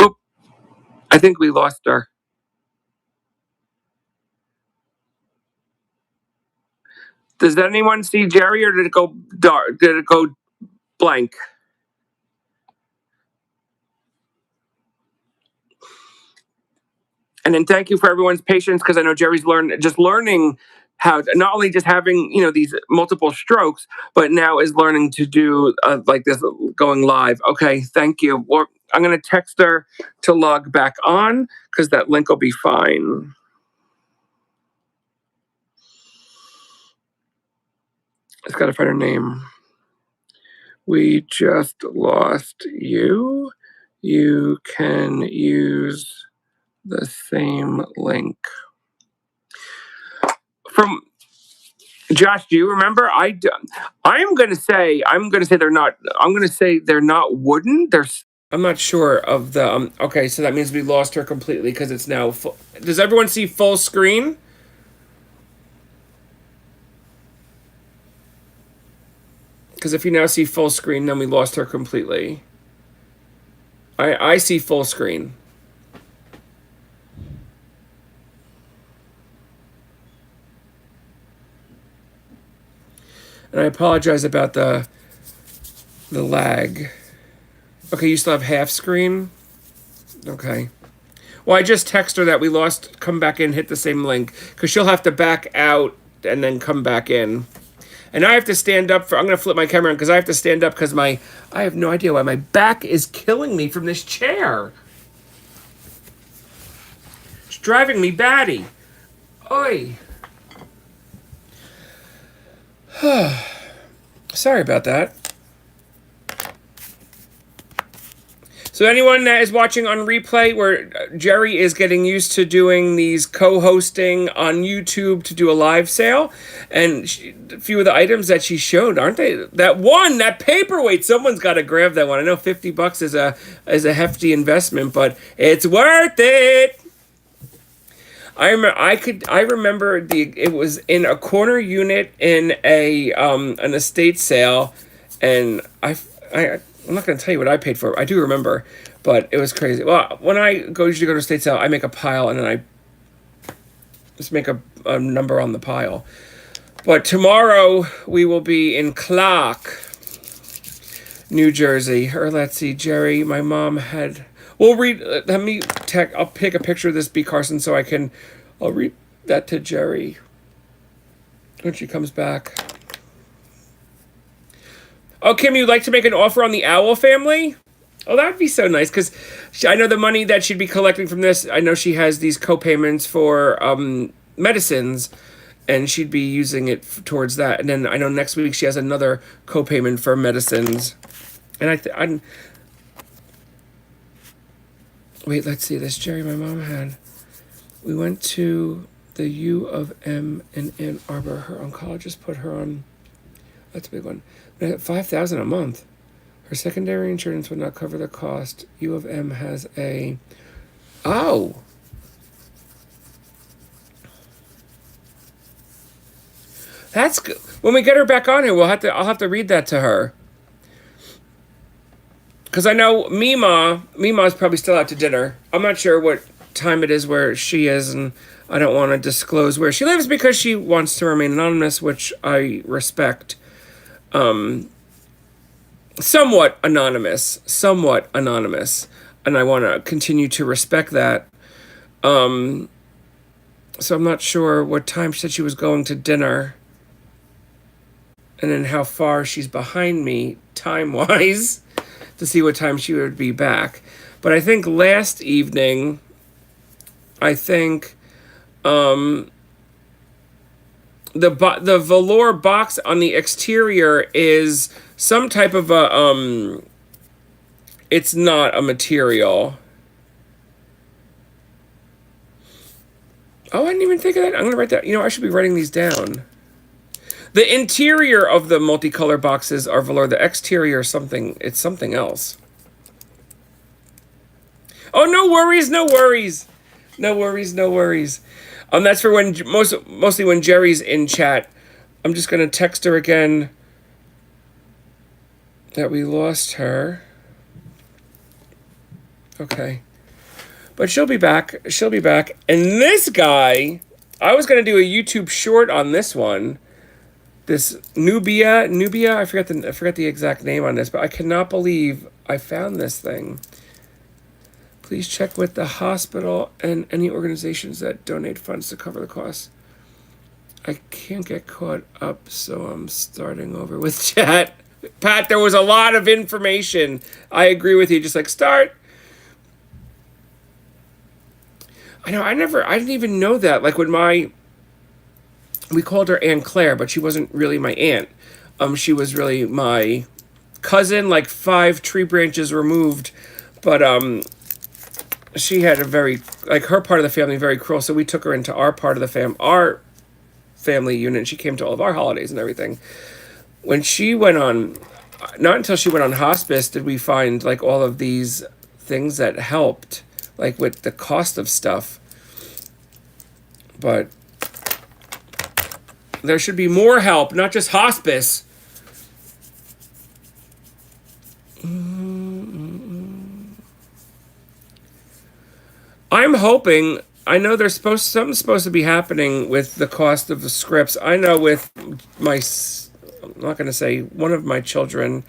Oop, I think we lost her. Does anyone see Jeri, or did it go dark? Did it go blank? And then thank you for everyone's patience, because I know Jeri's learning how to, not only just having these multiple strokes, but now is learning to do like this going live. Okay, thank you. Well, I'm gonna text her to log back on because that link will be fine. Just gotta find her name. We just lost you. You can use the same link from Josh. Do you remember? I'm gonna say they're not. I'm gonna say they're not wooden. I'm not sure of the. Okay, so that means we lost her completely because it's now. Does everyone see full screen? Because if you now see full screen, then we lost her completely. I see full screen. And I apologize about the lag. Okay, you still have half screen? Okay. Well, I just text her that we lost, come back in, hit the same link, because she'll have to back out and then come back in. And I have to stand up I'm going to flip my camera on because I have to stand up because I have no idea why my back is killing me from this chair. It's driving me batty. Oi. Sorry about that. So So anyone that is watching on replay, where Jeri is getting used to doing these co-hosting on YouTube to do a live sale, and a few of the items that she showed, aren't they? That paperweight, someone's got to grab that one. I know $50 is a hefty investment, but it's worth it. I remember it was in a corner unit in an estate sale, and I'm not going to tell you what I paid for it. I do remember, but it was crazy. Well, when I usually go to estate sale, I make a pile and then I just make a number on the pile. But tomorrow we will be in Clark, New Jersey. Or let's see, Jeri, my mom had. We'll read. I'll take a picture of this B. Carson so I'll read that to Jeri when she comes back. Oh, Kim, you'd like to make an offer on the Owl family? Oh, that would be so nice, because I know the money that she'd be collecting from this, I know she has these co-payments for medicines, and she'd be using it towards that. And then I know next week she has another co-payment for medicines. And wait, let's see this. Jeri, my mom had. We went to the U of M in Ann Arbor. Her oncologist put her on. That's a big one. $5,000 a month. Her secondary insurance would not cover the cost. U of M has a. Oh. That's good. When we get her back on here, I'll have to read that to her. Because I know Mima's probably still out to dinner. I'm not sure what time it is where she is, and I don't want to disclose where she lives because she wants to remain anonymous, which I respect. Somewhat anonymous, and I want to continue to respect that. So I'm not sure what time she said she was going to dinner, and then how far she's behind me time-wise to see what time she would be back. But I think last evening, the velour box on the exterior is some type of a it's not a material. Oh, I didn't even think of that. I'm gonna write that. I should be writing these down. The interior of the multicolor boxes are velour. The exterior is something. It's something else. Oh, no worries. That's for when mostly when Jeri's in chat. I'm just gonna text her again that we lost her. Okay. But she'll be back. And this guy, I was gonna do a YouTube short on this one. This Nubia, I forget the exact name on this, but I cannot believe I found this thing. Please check with the hospital and any organizations that donate funds to cover the costs. I can't get caught up, so I'm starting over with chat. Pat, there was a lot of information. I agree with you. Just like start. I know. I didn't even know that. Like when we called her Aunt Claire, but she wasn't really my aunt. She was really my cousin, like 5 tree branches removed. But she had her part of the family very cruel, so we took her into our part of the our family unit, and she came to all of our holidays and everything. When she went on, not until she went on hospice did we find like all of these things that helped, like with the cost of stuff. But there should be more help, not just hospice. I'm hoping. I know something's supposed to be happening with the cost of the scripts. I know with I'm not going to say, one of my children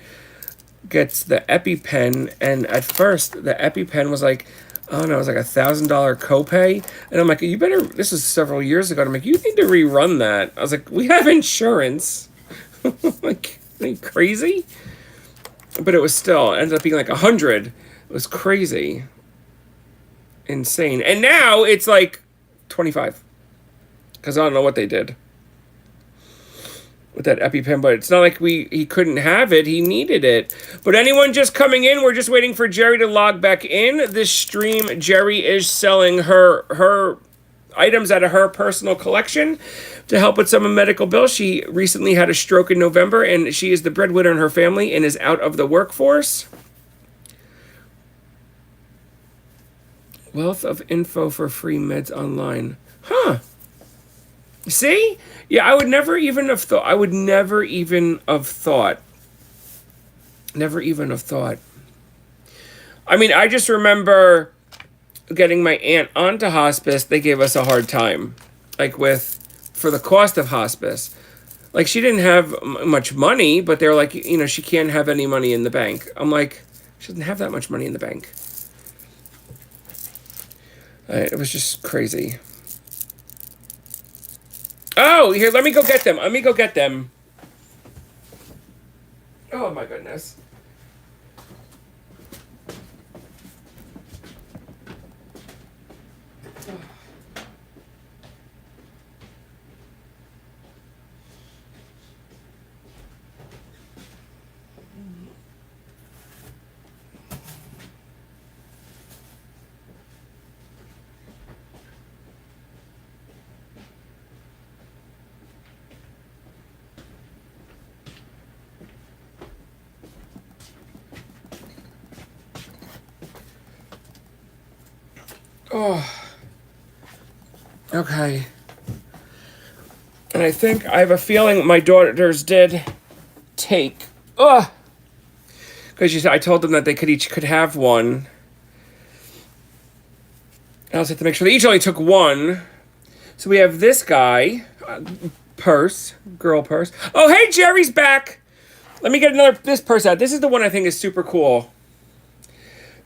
gets the EpiPen, and at first the EpiPen was like, I don't know, it was like $1,000 copay, and I'm like, you better. This was several years ago. And I'm like, you need to rerun that. I was like, we have insurance. Like, are you crazy? But it ended up being like 100. It was crazy, insane. And now it's like 25, because I don't know what they did. with that EpiPen, but it's not like he couldn't have it. He needed it. But anyone just coming in, we're just waiting for Jeri to log back in. This stream, Jeri is selling her items out of her personal collection to help with some of medical bills. She recently had a stroke in November, and she is the breadwinner in her family and is out of the workforce. Wealth of info for free meds online. Huh. See? Yeah, I would never even have thought. I would never even have thought. Never even have thought. I mean, I just remember getting my aunt onto hospice. They gave us a hard time, like for the cost of hospice. Like, she didn't have much money, but they're like, she can't have any money in the bank. I'm like, she doesn't have that much money in the bank. It was just crazy. Oh, here, let me go get them. Let me go get them. Oh, my goodness. Oh. Okay. And I think I have a feeling my daughters did take. Ugh. Because I told them that they each could have one. I also have to make sure they each only took one. So we have this guy, purse, girl purse. Oh, hey, Jeri's back. Let me get this purse out. This is the one I think is super cool.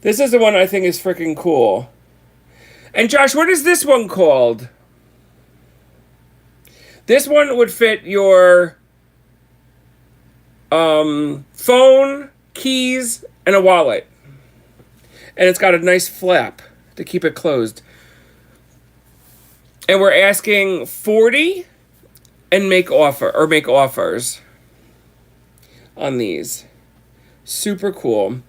This is the one I think is freaking cool. And Josh, what is this one called? This one would fit your phone, keys, and a wallet. And it's got a nice flap to keep it closed. And we're asking 40 and make offers on these. Super cool.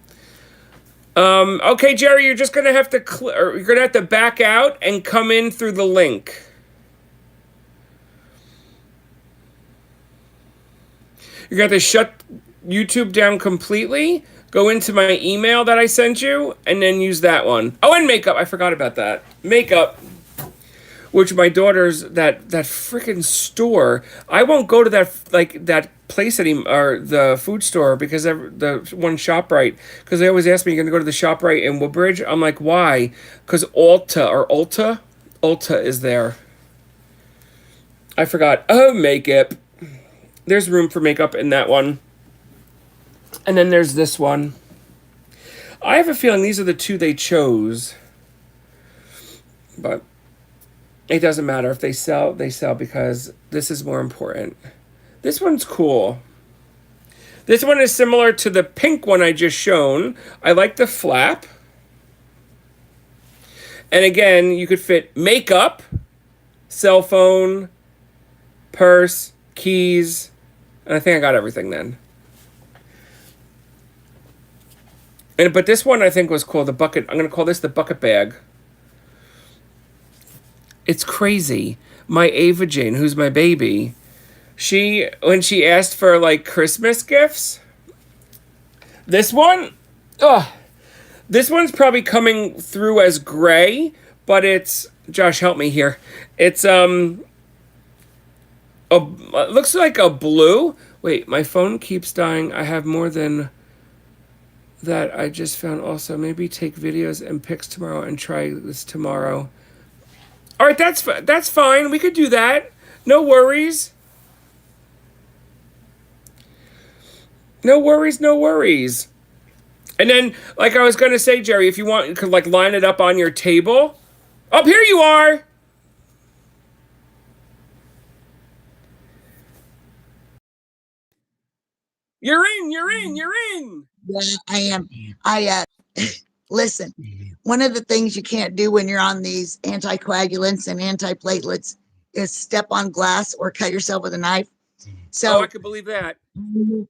Okay, Jeri, you're just gonna have to you're gonna have to back out and come in through the link. You're gonna have to shut YouTube down completely. Go into my email that I sent you, and then use that one. Oh, and makeup. I forgot about that. Makeup. Which my daughter's that freaking store. I won't go to that place anymore, or the food store, because the one ShopRite, because they always ask me, you're gonna go to the ShopRite in Woodbridge. I'm like, why? Because Ulta is there. I forgot. Oh, makeup. There's room for makeup in that one. And then there's this one. I have a feeling these are the two they chose. But it doesn't matter. If they sell, they sell, because this is more important. This one's cool. This one is similar to the pink one I just shown. I like the flap. And again, you could fit makeup, cell phone, purse, keys, and I think I got everything then. But this one I think was cool, the bucket. I'm going to call this the bucket bag. It's crazy. My Ava Jane, who's my baby, when she asked for like Christmas gifts, this one, this one's probably coming through as gray, but it's, Josh, help me here. It's it looks like a blue. Wait, my phone keeps dying. I have more than that. I just found also. Maybe take videos and pics tomorrow and try this tomorrow. All right, that's fine. We could do that. No worries. No worries, no worries. And then, like I was going to say, Jeri, if you want, you could like line it up on your table. Oh, here you are. You're in. Yeah, I am. Listen, one of the things you can't do when you're on these anticoagulants and antiplatelets is step on glass or cut yourself with a knife. Oh, I So could believe that.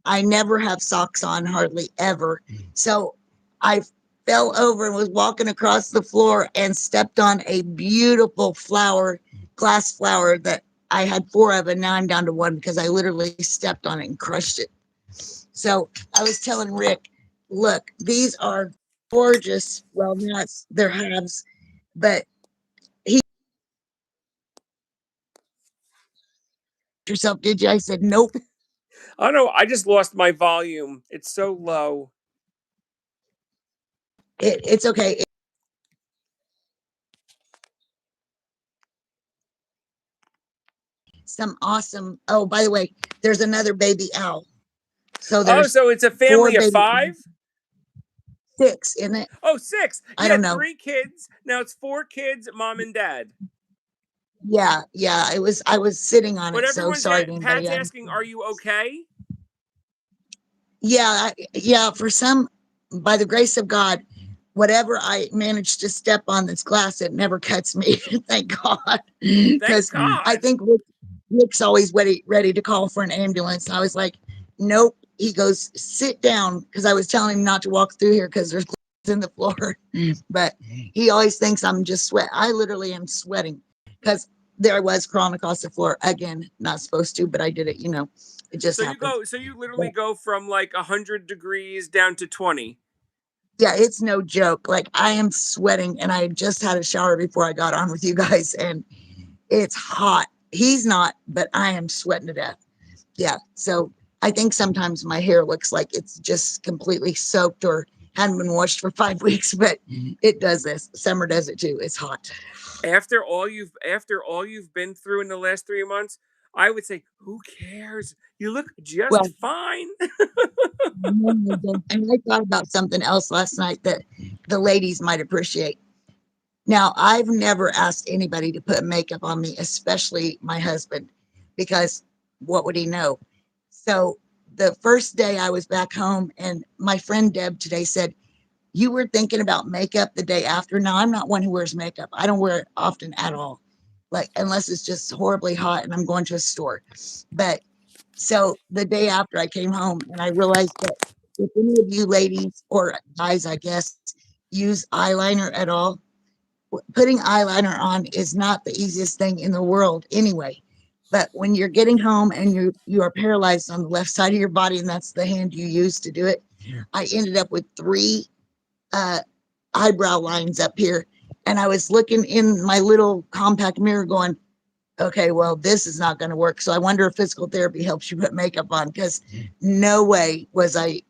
I never have socks on, hardly ever. So I fell over and was walking across the floor and stepped on a beautiful flower, glass flower that I had four of, and now I'm down to one because I literally stepped on it and crushed it. So I was telling Rick, look, these are gorgeous. Well, that's they're halves, but he yourself, did you? I said, nope. I don't know. I just lost my volume. It's so low. It's okay. Some awesome. Oh, by the way, there's another baby owl. So Oh, there's so it's a four family of baby, five? six in it. Oh, six. I You don't had know. three kids. Now it's four kids, mom and dad. Yeah, yeah. I was sitting on But it. So sorry to Pat's anybody. asking, "Are you okay?" Yeah, yeah. For some, by the grace of God, whatever I manage to step on this glass, it never cuts me. Thank God, Thank because I God. think Rick's always ready to call for an ambulance. I was like, nope. He goes, sit down, because I was telling him not to walk through here because there's glass in the floor. But he always thinks I'm just sweat. I literally am sweating because there I was crawling across the floor again. Not supposed to, but I did it. It just happened. So you literally But go from like 100 degrees down to 20. yeah, it's no joke. Like I am sweating, and I just had a shower before I got on with you guys, and it's hot. He's not, but I am sweating to death. Yeah. So I think sometimes my hair looks like it's just completely soaked or hadn't been washed for 5 weeks, but it does this. Summer does it too. It's hot. After all you've been through in the last 3 months, I would say, who cares? You look just Well, fine. and I thought about something else last night that the ladies might appreciate. Now, I've never asked anybody to put makeup on me, especially my husband, because what would he know? So the first day I was back home, and my friend Deb today said, you were thinking about makeup the day after. Now, I'm not one who wears makeup. I don't wear it often at all, like unless it's just horribly hot and I'm going to a store. But so the day after I came home, and I realized that if any of you ladies or guys, I guess, use eyeliner at all, putting eyeliner on is not the easiest thing in the world anyway. But when you're getting home and you are paralyzed on the left side of your body, and that's the hand you use to do it, I ended up with three uh, eyebrow lines up here. And I was looking in my little compact mirror going, okay, well, this is not going to work. So I wonder if physical therapy helps you put makeup on, because no way was I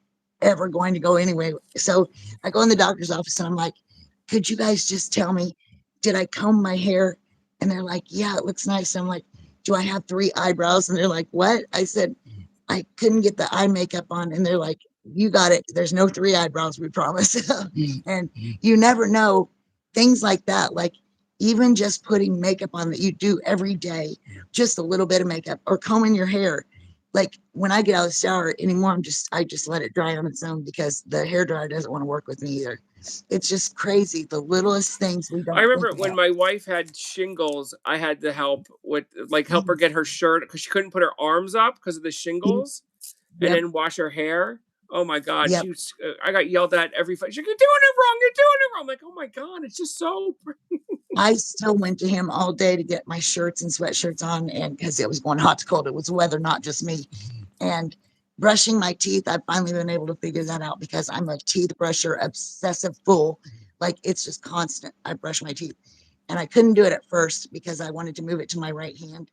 ever going to go anyway. So I go in the doctor's office and I'm like, could you guys just tell me, did I comb my hair? And they're like, yeah, it looks nice. I'm like, do I have three eyebrows? And they're like, what? I said, I couldn't get the eye makeup on. And they're like, you got it. There's no three eyebrows, we promise. And you never know things like that. Like even just putting makeup on that you do every day, just a little bit of makeup, or combing your hair. Like when I get out of the shower anymore, I just let it dry on its own because the hair dryer doesn't want to work with me either. It's just crazy. The littlest things we I don't think remember when about. my wife had shingles, I had to help her get her shirt because she couldn't put her arms up because of the shingles, and Yep. then wash her hair. Oh my God, Yep. I got yelled at every fight. She's like, "You're doing it wrong. You're doing it wrong." I'm like, oh my God, it's just so. I still went to him all day to get my shirts and sweatshirts on, and because it was going hot to cold, it was the weather, not just me. And brushing my teeth, I've finally been able to figure that out because I'm a teeth brusher obsessive fool. Like it's just constant. I brush my teeth, and I couldn't do it at first because I wanted to move it to my right hand.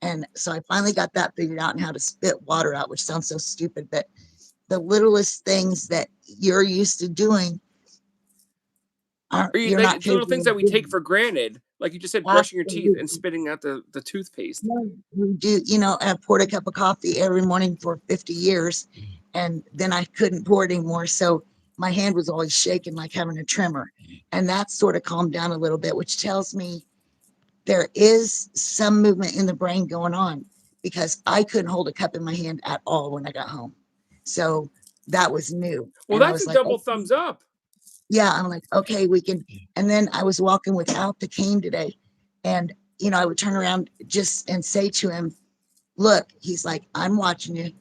And so I finally got that figured out, and how to spit water out, which sounds so stupid, but the littlest things that you're used to doing are Or you're like not it's little capable things that of we take doing. for granted, like you just said, brushing your teeth and Absolutely. spitting out the toothpaste. Yeah, we do, I poured a cup of coffee every morning for 50 years, and then I couldn't pour it anymore. So my hand was always shaking like having a tremor. And that sort of calmed down a little bit, which tells me there is some movement in the brain going on, because I couldn't hold a cup in my hand at all when I got home. So that was new. Well, And I that's was a like, double okay, thumbs up. yeah, I'm like, okay, we can. And then I was walking without the cane today. And, I would turn around just and say to him, look, he's like, I'm watching you.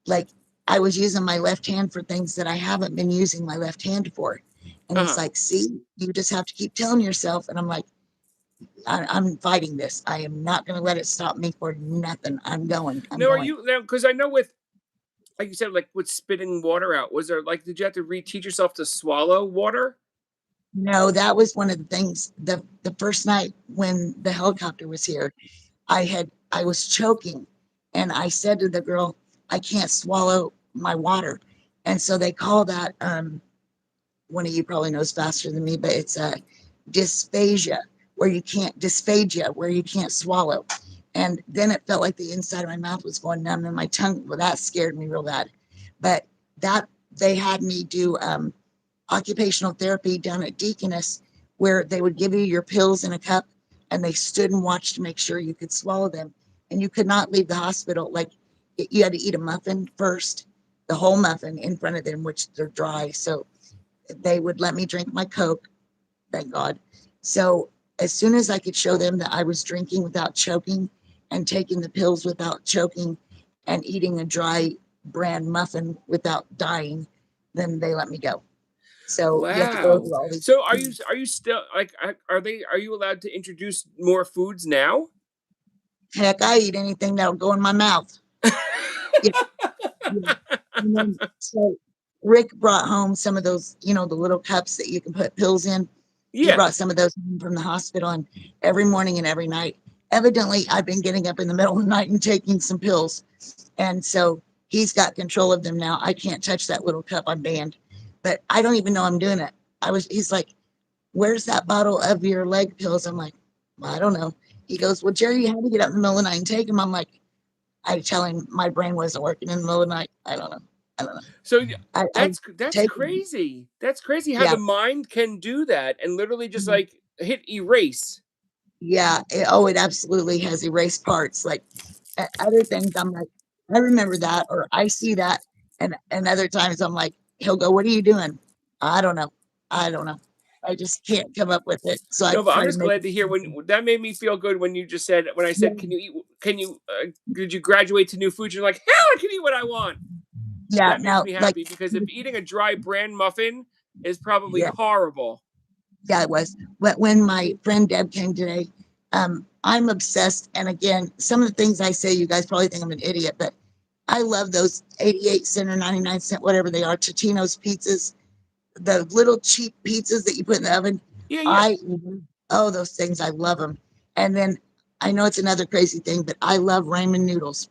Like, I was using my left hand for things that I haven't been using my left hand for. And he's Uh-huh. like, see, you just have to keep telling yourself. And I'm like, I'm fighting this. I am not going to let it stop me for nothing. I'm going. I'm Now, are going. you now? Because I know with, like you said, like with spitting water out, was there like, did you have to reteach yourself to swallow water? No, that was one of the things. The first night when the helicopter was here, I was choking, and I said to the girl, I can't swallow my water. And so they call that, one of you probably knows faster than me, but it's a dysphagia, where you can't swallow. And then it felt like the inside of my mouth was going numb and my tongue, well, that scared me real bad. But that they had me do occupational therapy down at Deaconess, where they would give you your pills in a cup and they stood and watched to make sure you could swallow them. And you could not leave the hospital. Like, you had to eat a muffin first, the whole muffin in front of them, which they're dry. So they would let me drink my Coke, thank God. So as soon as I could show them that I was drinking without choking and taking the pills without choking and eating a dry brand muffin without dying, then they let me go. So you have to go Wow. through all these. So are you still like, are you allowed to introduce more foods now? Heck, I eat anything that'll go in my mouth. Yeah, yeah. And then so Rick brought home some of those, the little cups that you can put pills in. He Yeah. brought some of those from the hospital, and every morning and every night. Evidently, I've been getting up in the middle of the night and taking some pills. And so he's got control of them now. I can't touch that little cup. I'm banned. But I don't even know I'm doing it. He's like, where's that bottle of your leg pills? I'm like, well, I don't know. He goes, well, Jerry, you had to get up in the middle of the night and take them. I'm like, I tell him my brain wasn't working in the middle of the night. I don't know. I don't know. So I that's take them. crazy. That's crazy how Yeah. the mind can do that and literally just Mhm. like hit erase. Yeah. It absolutely has erased parts. Like, other things, I'm like, I remember that, or I see that. And other times I'm like, he'll go, what are you doing? I don't know. I don't know. I just can't come up with it. So I No, but I'm try to just make glad it to hear when that made me feel good when you just said, when I said, simple. can you eat, can you did you graduate to new food? You're like, hell, I can eat what I want. Yeah. That makes Now, me like, happy because if eating a dry bran muffin is probably yeah, horrible. yeah, it was. But when my friend Deb came today, I'm obsessed. And again, some of the things I say, you guys probably think I'm an idiot, but I love those 88 cent or 99 cent, whatever they are, Totino's pizzas, the little cheap pizzas that you put in the oven. Yeah, yeah. I, oh, those things, I love them. And then I know it's another crazy thing, but I love ramen noodles.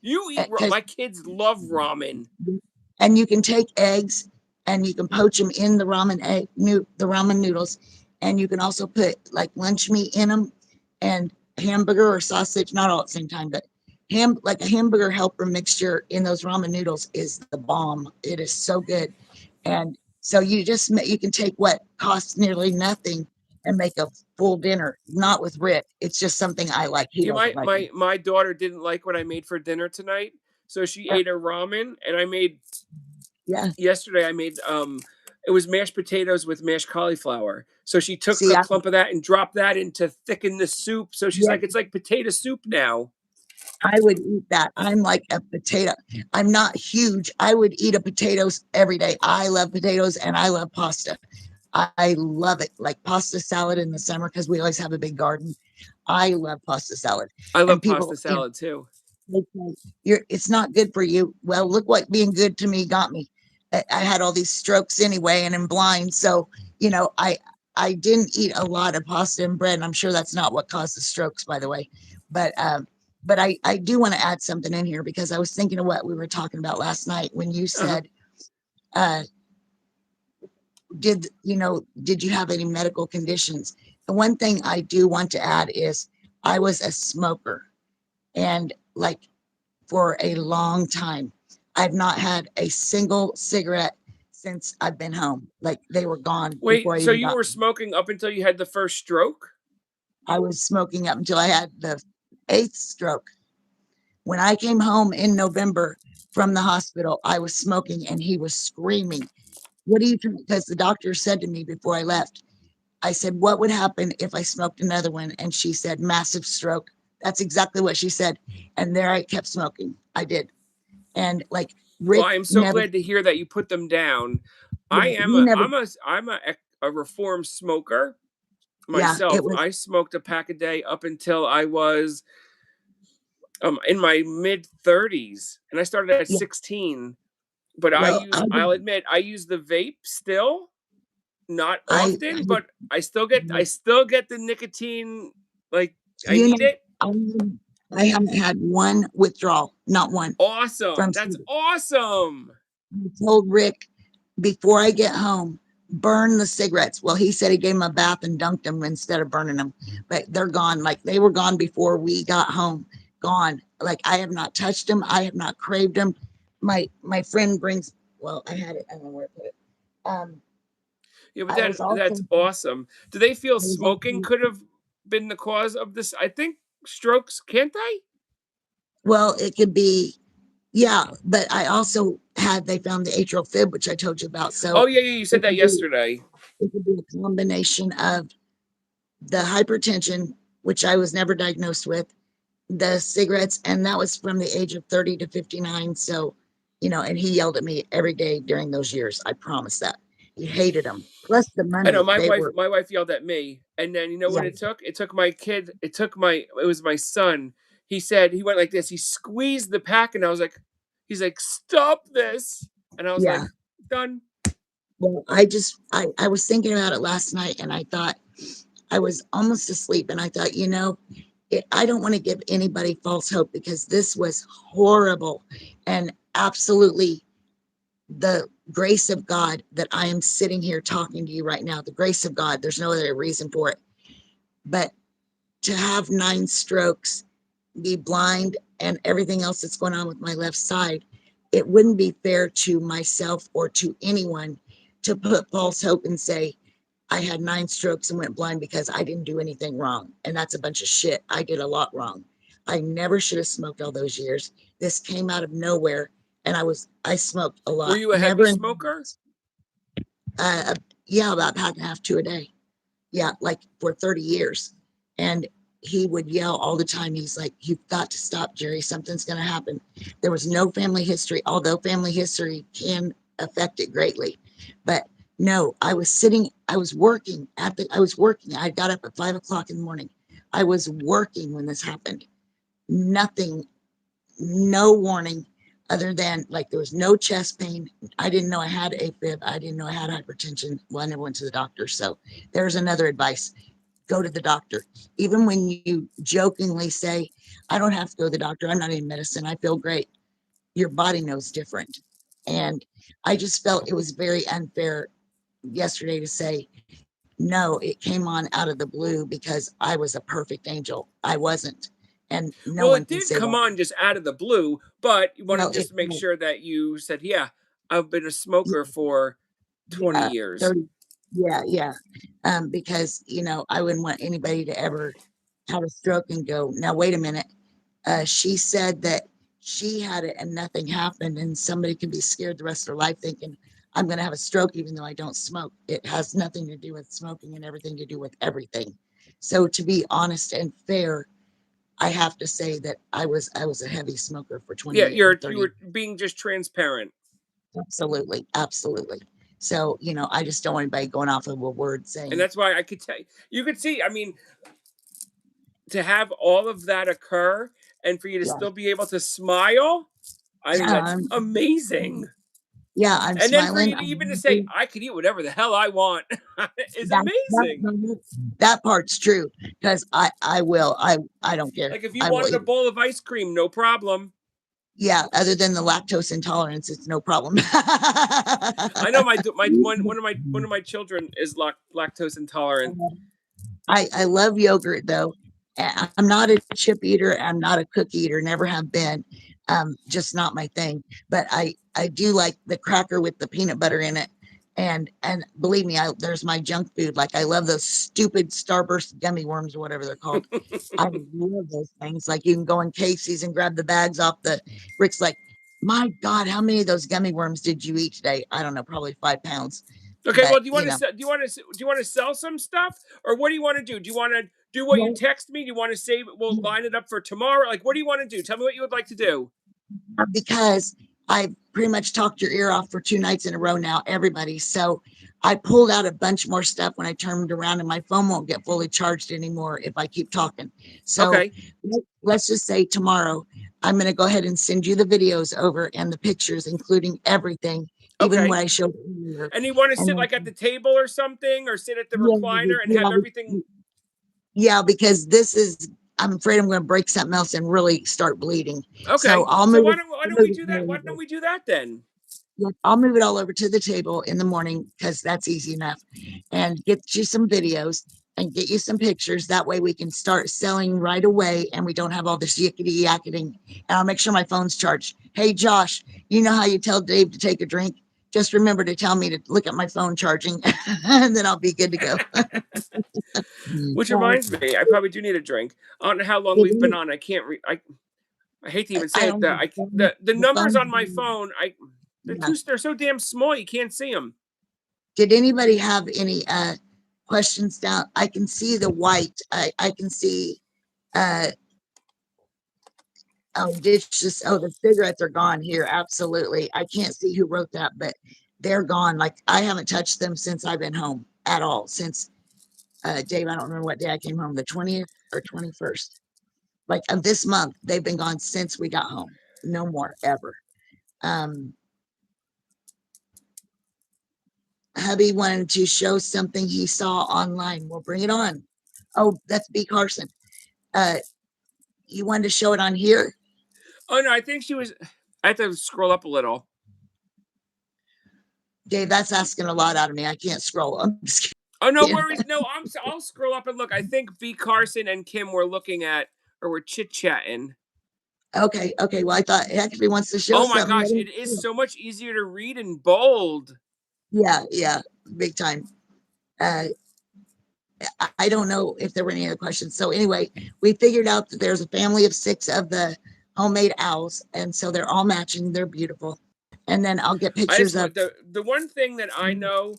You eat Because my kids love ramen. and you can take eggs and you can poach them in the ramen noodles, and you can also put like lunch meat in them and hamburger or sausage, not all at the same time, but like a hamburger helper mixture in those ramen noodles is the bomb. It is so good. And so you can take what costs nearly nothing and make a full dinner, not with Rick. It's just something I like. He Yeah, doesn't like it. my daughter didn't like what I made for dinner tonight, so she Uh, ate a ramen, and I made yeah. yesterday. I made it was mashed potatoes with mashed cauliflower. So she took See, a clump of that and dropped that in to thicken the soup. So she's yeah, like, it's like potato soup now. I would eat that. I'm like a potato. I'm not huge. I would eat a potatoes every day. I love potatoes and I love pasta. I love it. Like pasta salad in the summer because we always have a big garden. I love pasta salad. I And love people, pasta salad too. they say, it's not good for you. Well, look what being good to me got me. I had all these strokes anyway and I'm blind. So, you know, I didn't eat a lot of pasta and bread. And I'm sure that's not what causes strokes, by the way. But I do want to add something in here because I was thinking of what we were talking about last night when you Uh-huh. said, uh, did you have any medical conditions? The one thing I do want to add is I was a smoker, and like for a long time. I've not had a single cigarette since I've been home. Like they were gone before Wait, I so even you got. were smoking up until you had the first stroke? I was smoking up until I had the eighth stroke. When I came home in November from the hospital, I was smoking and he was screaming, what do you think? Because the doctor said to me before I left, I said, what would happen if I smoked another one? And she said, massive stroke. That's exactly what she said. And there I kept smoking. I did. And like Well, Rick I am so never, glad to hear that you put them down. I yeah, am he a never, I'm a reformed smoker yeah, it myself. was, I smoked a pack a day up until I was in my mid 30s, and I started at yeah. 16. But Well, I I'll did, admit I use the vape still, not I often, but I still get the nicotine, like I you need know, it. I haven't had one withdrawal, not one Awesome. from That's cigarettes. awesome. I told Rick before I get home, burn the cigarettes. Well, he said he gave him a bath and dunked them instead of burning them, but they're gone. Like they were gone before we got home. Gone. Like I have not touched them. I have not craved them. My friend brings. Well, I had it. I don't know where to put it. Um, Yeah, but I was that's also. awesome. Do they feel I was smoking also. could have been the cause of this? I think strokes, can't they? Well, it could be. Yeah, but I also had. They found the atrial fib, which I told you about. Oh So yeah, yeah, you said it that could be. yesterday. It could be a combination of the hypertension, which I was never diagnosed with, the cigarettes, and that was from the age of 30 to 59. So, and he yelled at me every day during those years. I promise that. He hated them. Plus the I know money. They were, my wife yelled at me, and then you know what yeah, it took? It took my kid. It was my son. He said he went like this. He squeezed the pack, and I was like, he's like, stop this, and I was yeah. like, done. Well, I was thinking about it last night and I thought, I was almost asleep and I thought, I don't want to give anybody false hope because this was horrible and absolutely the grace of God that I am sitting here talking to you right now, the grace of God, there's no other reason for it. But to have 9 strokes, be blind, and everything else that's going on with my left side, it wouldn't be fair to myself or to anyone to put false hope and say, I had 9 strokes and went blind because I didn't do anything wrong. And that's a bunch of shit. I did a lot wrong. I never should have smoked all those years. This came out of nowhere. And I smoked a Were lot. you a heavy Never, smoker? uh, yeah, about pack and a half, 2 a day. Yeah, like for 30 years. And he would yell all the time. He's like, you've got to stop, Jeri. Something's going to happen. There was no family history, although family history can affect it greatly. But no, I was working. I got up at 5 o'clock in the morning. I was working when this happened. Nothing, no warning other than like there was no chest pain. I didn't know I had AFib. I didn't know I had hypertension. Well, I never went to the doctor. So there's another advice: go to the doctor. Even when you jokingly say, I don't have to go to the doctor, I'm not in medicine, I feel great. Your body knows different. And I just felt it was very unfair yesterday to say, no, it came on out of the blue because I was a perfect angel. I wasn't. And no Well, one it can did say come that. on just out of the blue, but you wanted Well, just it, to make sure that you said, yeah, I've been a smoker for 20 yeah, years. 30, yeah, yeah. Because, I wouldn't want anybody to ever have a stroke and go, now, wait a minute. She said that she had it and nothing happened, and somebody can be scared the rest of their life thinking, I'm going to have a stroke even though I don't smoke. It has nothing to do with smoking and everything to do with everything. So to be honest and fair, I have to say that I was a heavy smoker for Yeah, 28 or you 30. were being just transparent. Absolutely, absolutely. So, I just don't want anybody going off of a word And saying, that's why I could tell you could see, I mean, to have all of that occur and for you to yeah, still be able to smile, I think yeah, that's amazing. yeah, I'm And then for smiling. you to even to say I could eat whatever the hell I want is That, that, amazing. that part's true because I will. I don't care. Like if you I will wanted a eat. bowl of ice cream, no problem. Yeah, other than the lactose intolerance, it's no problem. I know my one of my children is lactose intolerant. I love yogurt though. I'm not a chip eater. I'm not a cookie eater. Never have been. Just not my thing. But I do like the cracker with the peanut butter in it. And believe me, there's my junk food. Like I love those stupid Starburst gummy worms or whatever they're called. I love those things. Like you can go in Casey's and grab the bags off the Rick's like, my God, how many of those gummy worms did you eat today? I don't know, probably 5 pounds. Okay, But well, do you want to do you want to sell some stuff, or what do you want to do? do what you text me? Do you want to save it? We'll line it up for tomorrow. Like, what do you want to do? Tell me what you would like to do. Because I pretty much talked your ear off for 2 nights in a row now, everybody. So I pulled out a bunch more stuff when I turned around, and my phone won't get fully charged anymore if I keep talking. So Okay. let's just say tomorrow, I'm going to go ahead and send you the videos over and the pictures, including everything, even what Okay. I showed earlier. And you want to And sit then, like at the table or something, or sit at the yeah, recliner and have yeah, everything? yeah, because this is, I'm afraid I'm going to break something else and really start bleeding. So Okay. I'll So move why it. don't why I'll don't we move do that? Why don't it. we do that then? Yeah, I'll move it all over to the table in the morning because that's easy enough, and get you some videos and get you some pictures. That way we can start selling right away and we don't have all this yickety yakketing. And I'll make sure my phone's charged. Hey, Josh, you know how you tell Dave to take a drink? Just remember to tell me to look at my phone charging and then I'll be good to go. Which Uh, reminds me, I probably do need a drink. I don't know how long did we've been any- on. I can't read. I hate to even say I it. don't know. The The numbers on my phone. phone, Yeah. they're so damn small. You can't see them. Did anybody have any questions down? I can see the white. I can see uh oh, dishes. Oh, the cigarettes are gone here. Absolutely. I can't see who wrote that, but they're gone. Like I haven't touched them since I've been home at all. Since Dave, I don't remember what day I came home, the 20th or 21st. Like of this month, they've been gone since we got home. No more ever. Um, hubby wanted to show something he saw online. We'll bring it on. Oh, that's B. Carson. Uh, you wanted to show it on here? Oh no, I think she was. I have to scroll up a little. Dave, that's asking a lot out of me. I can't scroll. I'm just Oh no kidding. worries. No, I'll scroll up and look. I think B Carson and Kim were looking at, or were chit chatting. Okay, okay. Well, I thought, heck, if he wants to show Oh my something, let gosh, him it is see it. so much easier to read in bold. Yeah, yeah, big time. Uh, I don't know if there were any other questions. So anyway, we figured out that there's a family of 6 of the homemade owls, and so they're all matching. They're beautiful. And then I'll get I just pictures of. the one thing that I know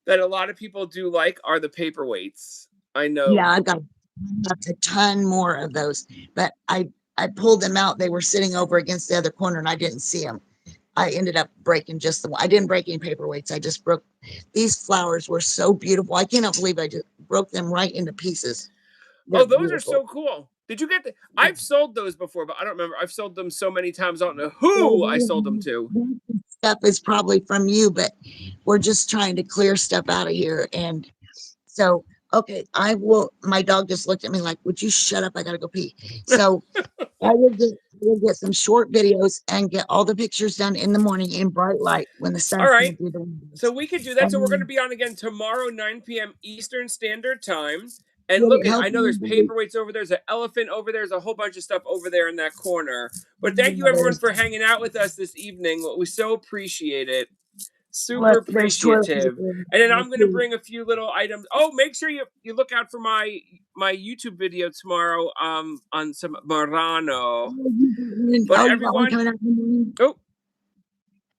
that a lot of people do like are the paperweights. I Yeah, know. I've got a ton more of those, but I pulled them out. They were sitting over against the other corner, and I didn't see them. I ended up breaking just the one. I didn't break any paperweights. I just broke. These flowers were so beautiful. I cannot believe I just broke them right into pieces. They're Oh, those are beautiful. so cool. Did you get the I've sold those before, but I don't remember. I've sold them so many times. I don't know So who I sold them to. that stuff is probably from you, but we're just trying to clear stuff out of here. And so, okay, I will. My dog just looked at me like, "Would you shut up? I gotta go pee." So I will get some short videos and get all the pictures done in the morning in bright light when the All sun's right. coming through the So windows. we could do that. So we're going to And be on again tomorrow, 9 p.m. Eastern Standard Time. And will look, it help I know there's you? paperweights over there. There's an elephant over there. There's a whole bunch of stuff over there in that corner. But thank you everyone There's for hanging out with us this evening. We so appreciate it. Super there's toilet appreciative. paper. And then I'm going to bring a few little items. Oh, make sure you look out for my YouTube video tomorrow on some Marano. But You got one everyone, coming out in the morning. oh,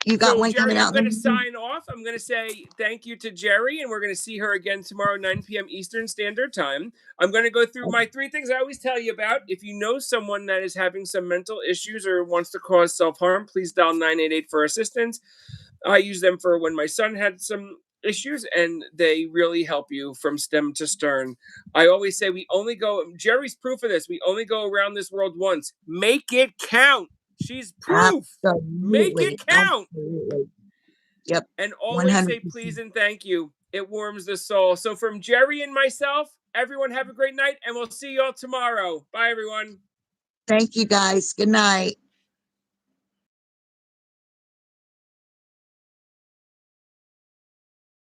You got so, one coming Jeri, I'm out in going the to morning. sign off. I'm going to say thank you to Jeri, and we're going to see her again tomorrow, 9 p.m. Eastern Standard Time. I'm going to go through my 3 things I always tell you about. If you know someone that is having some mental issues or wants to cause self harm, please dial 988 for assistance. I use them for when my son had some issues, and they really help you from stem to stern. I always say Jeri's proof of this. We only go around this world once. Make it count. She's proof. Make Absolutely, it count. absolutely. Yep, And one always hundred say please percent. and thank you. It warms the soul. So, from Jeri and myself, everyone have a great night, and we'll see you all tomorrow. Bye, everyone. Thank you guys. Good night.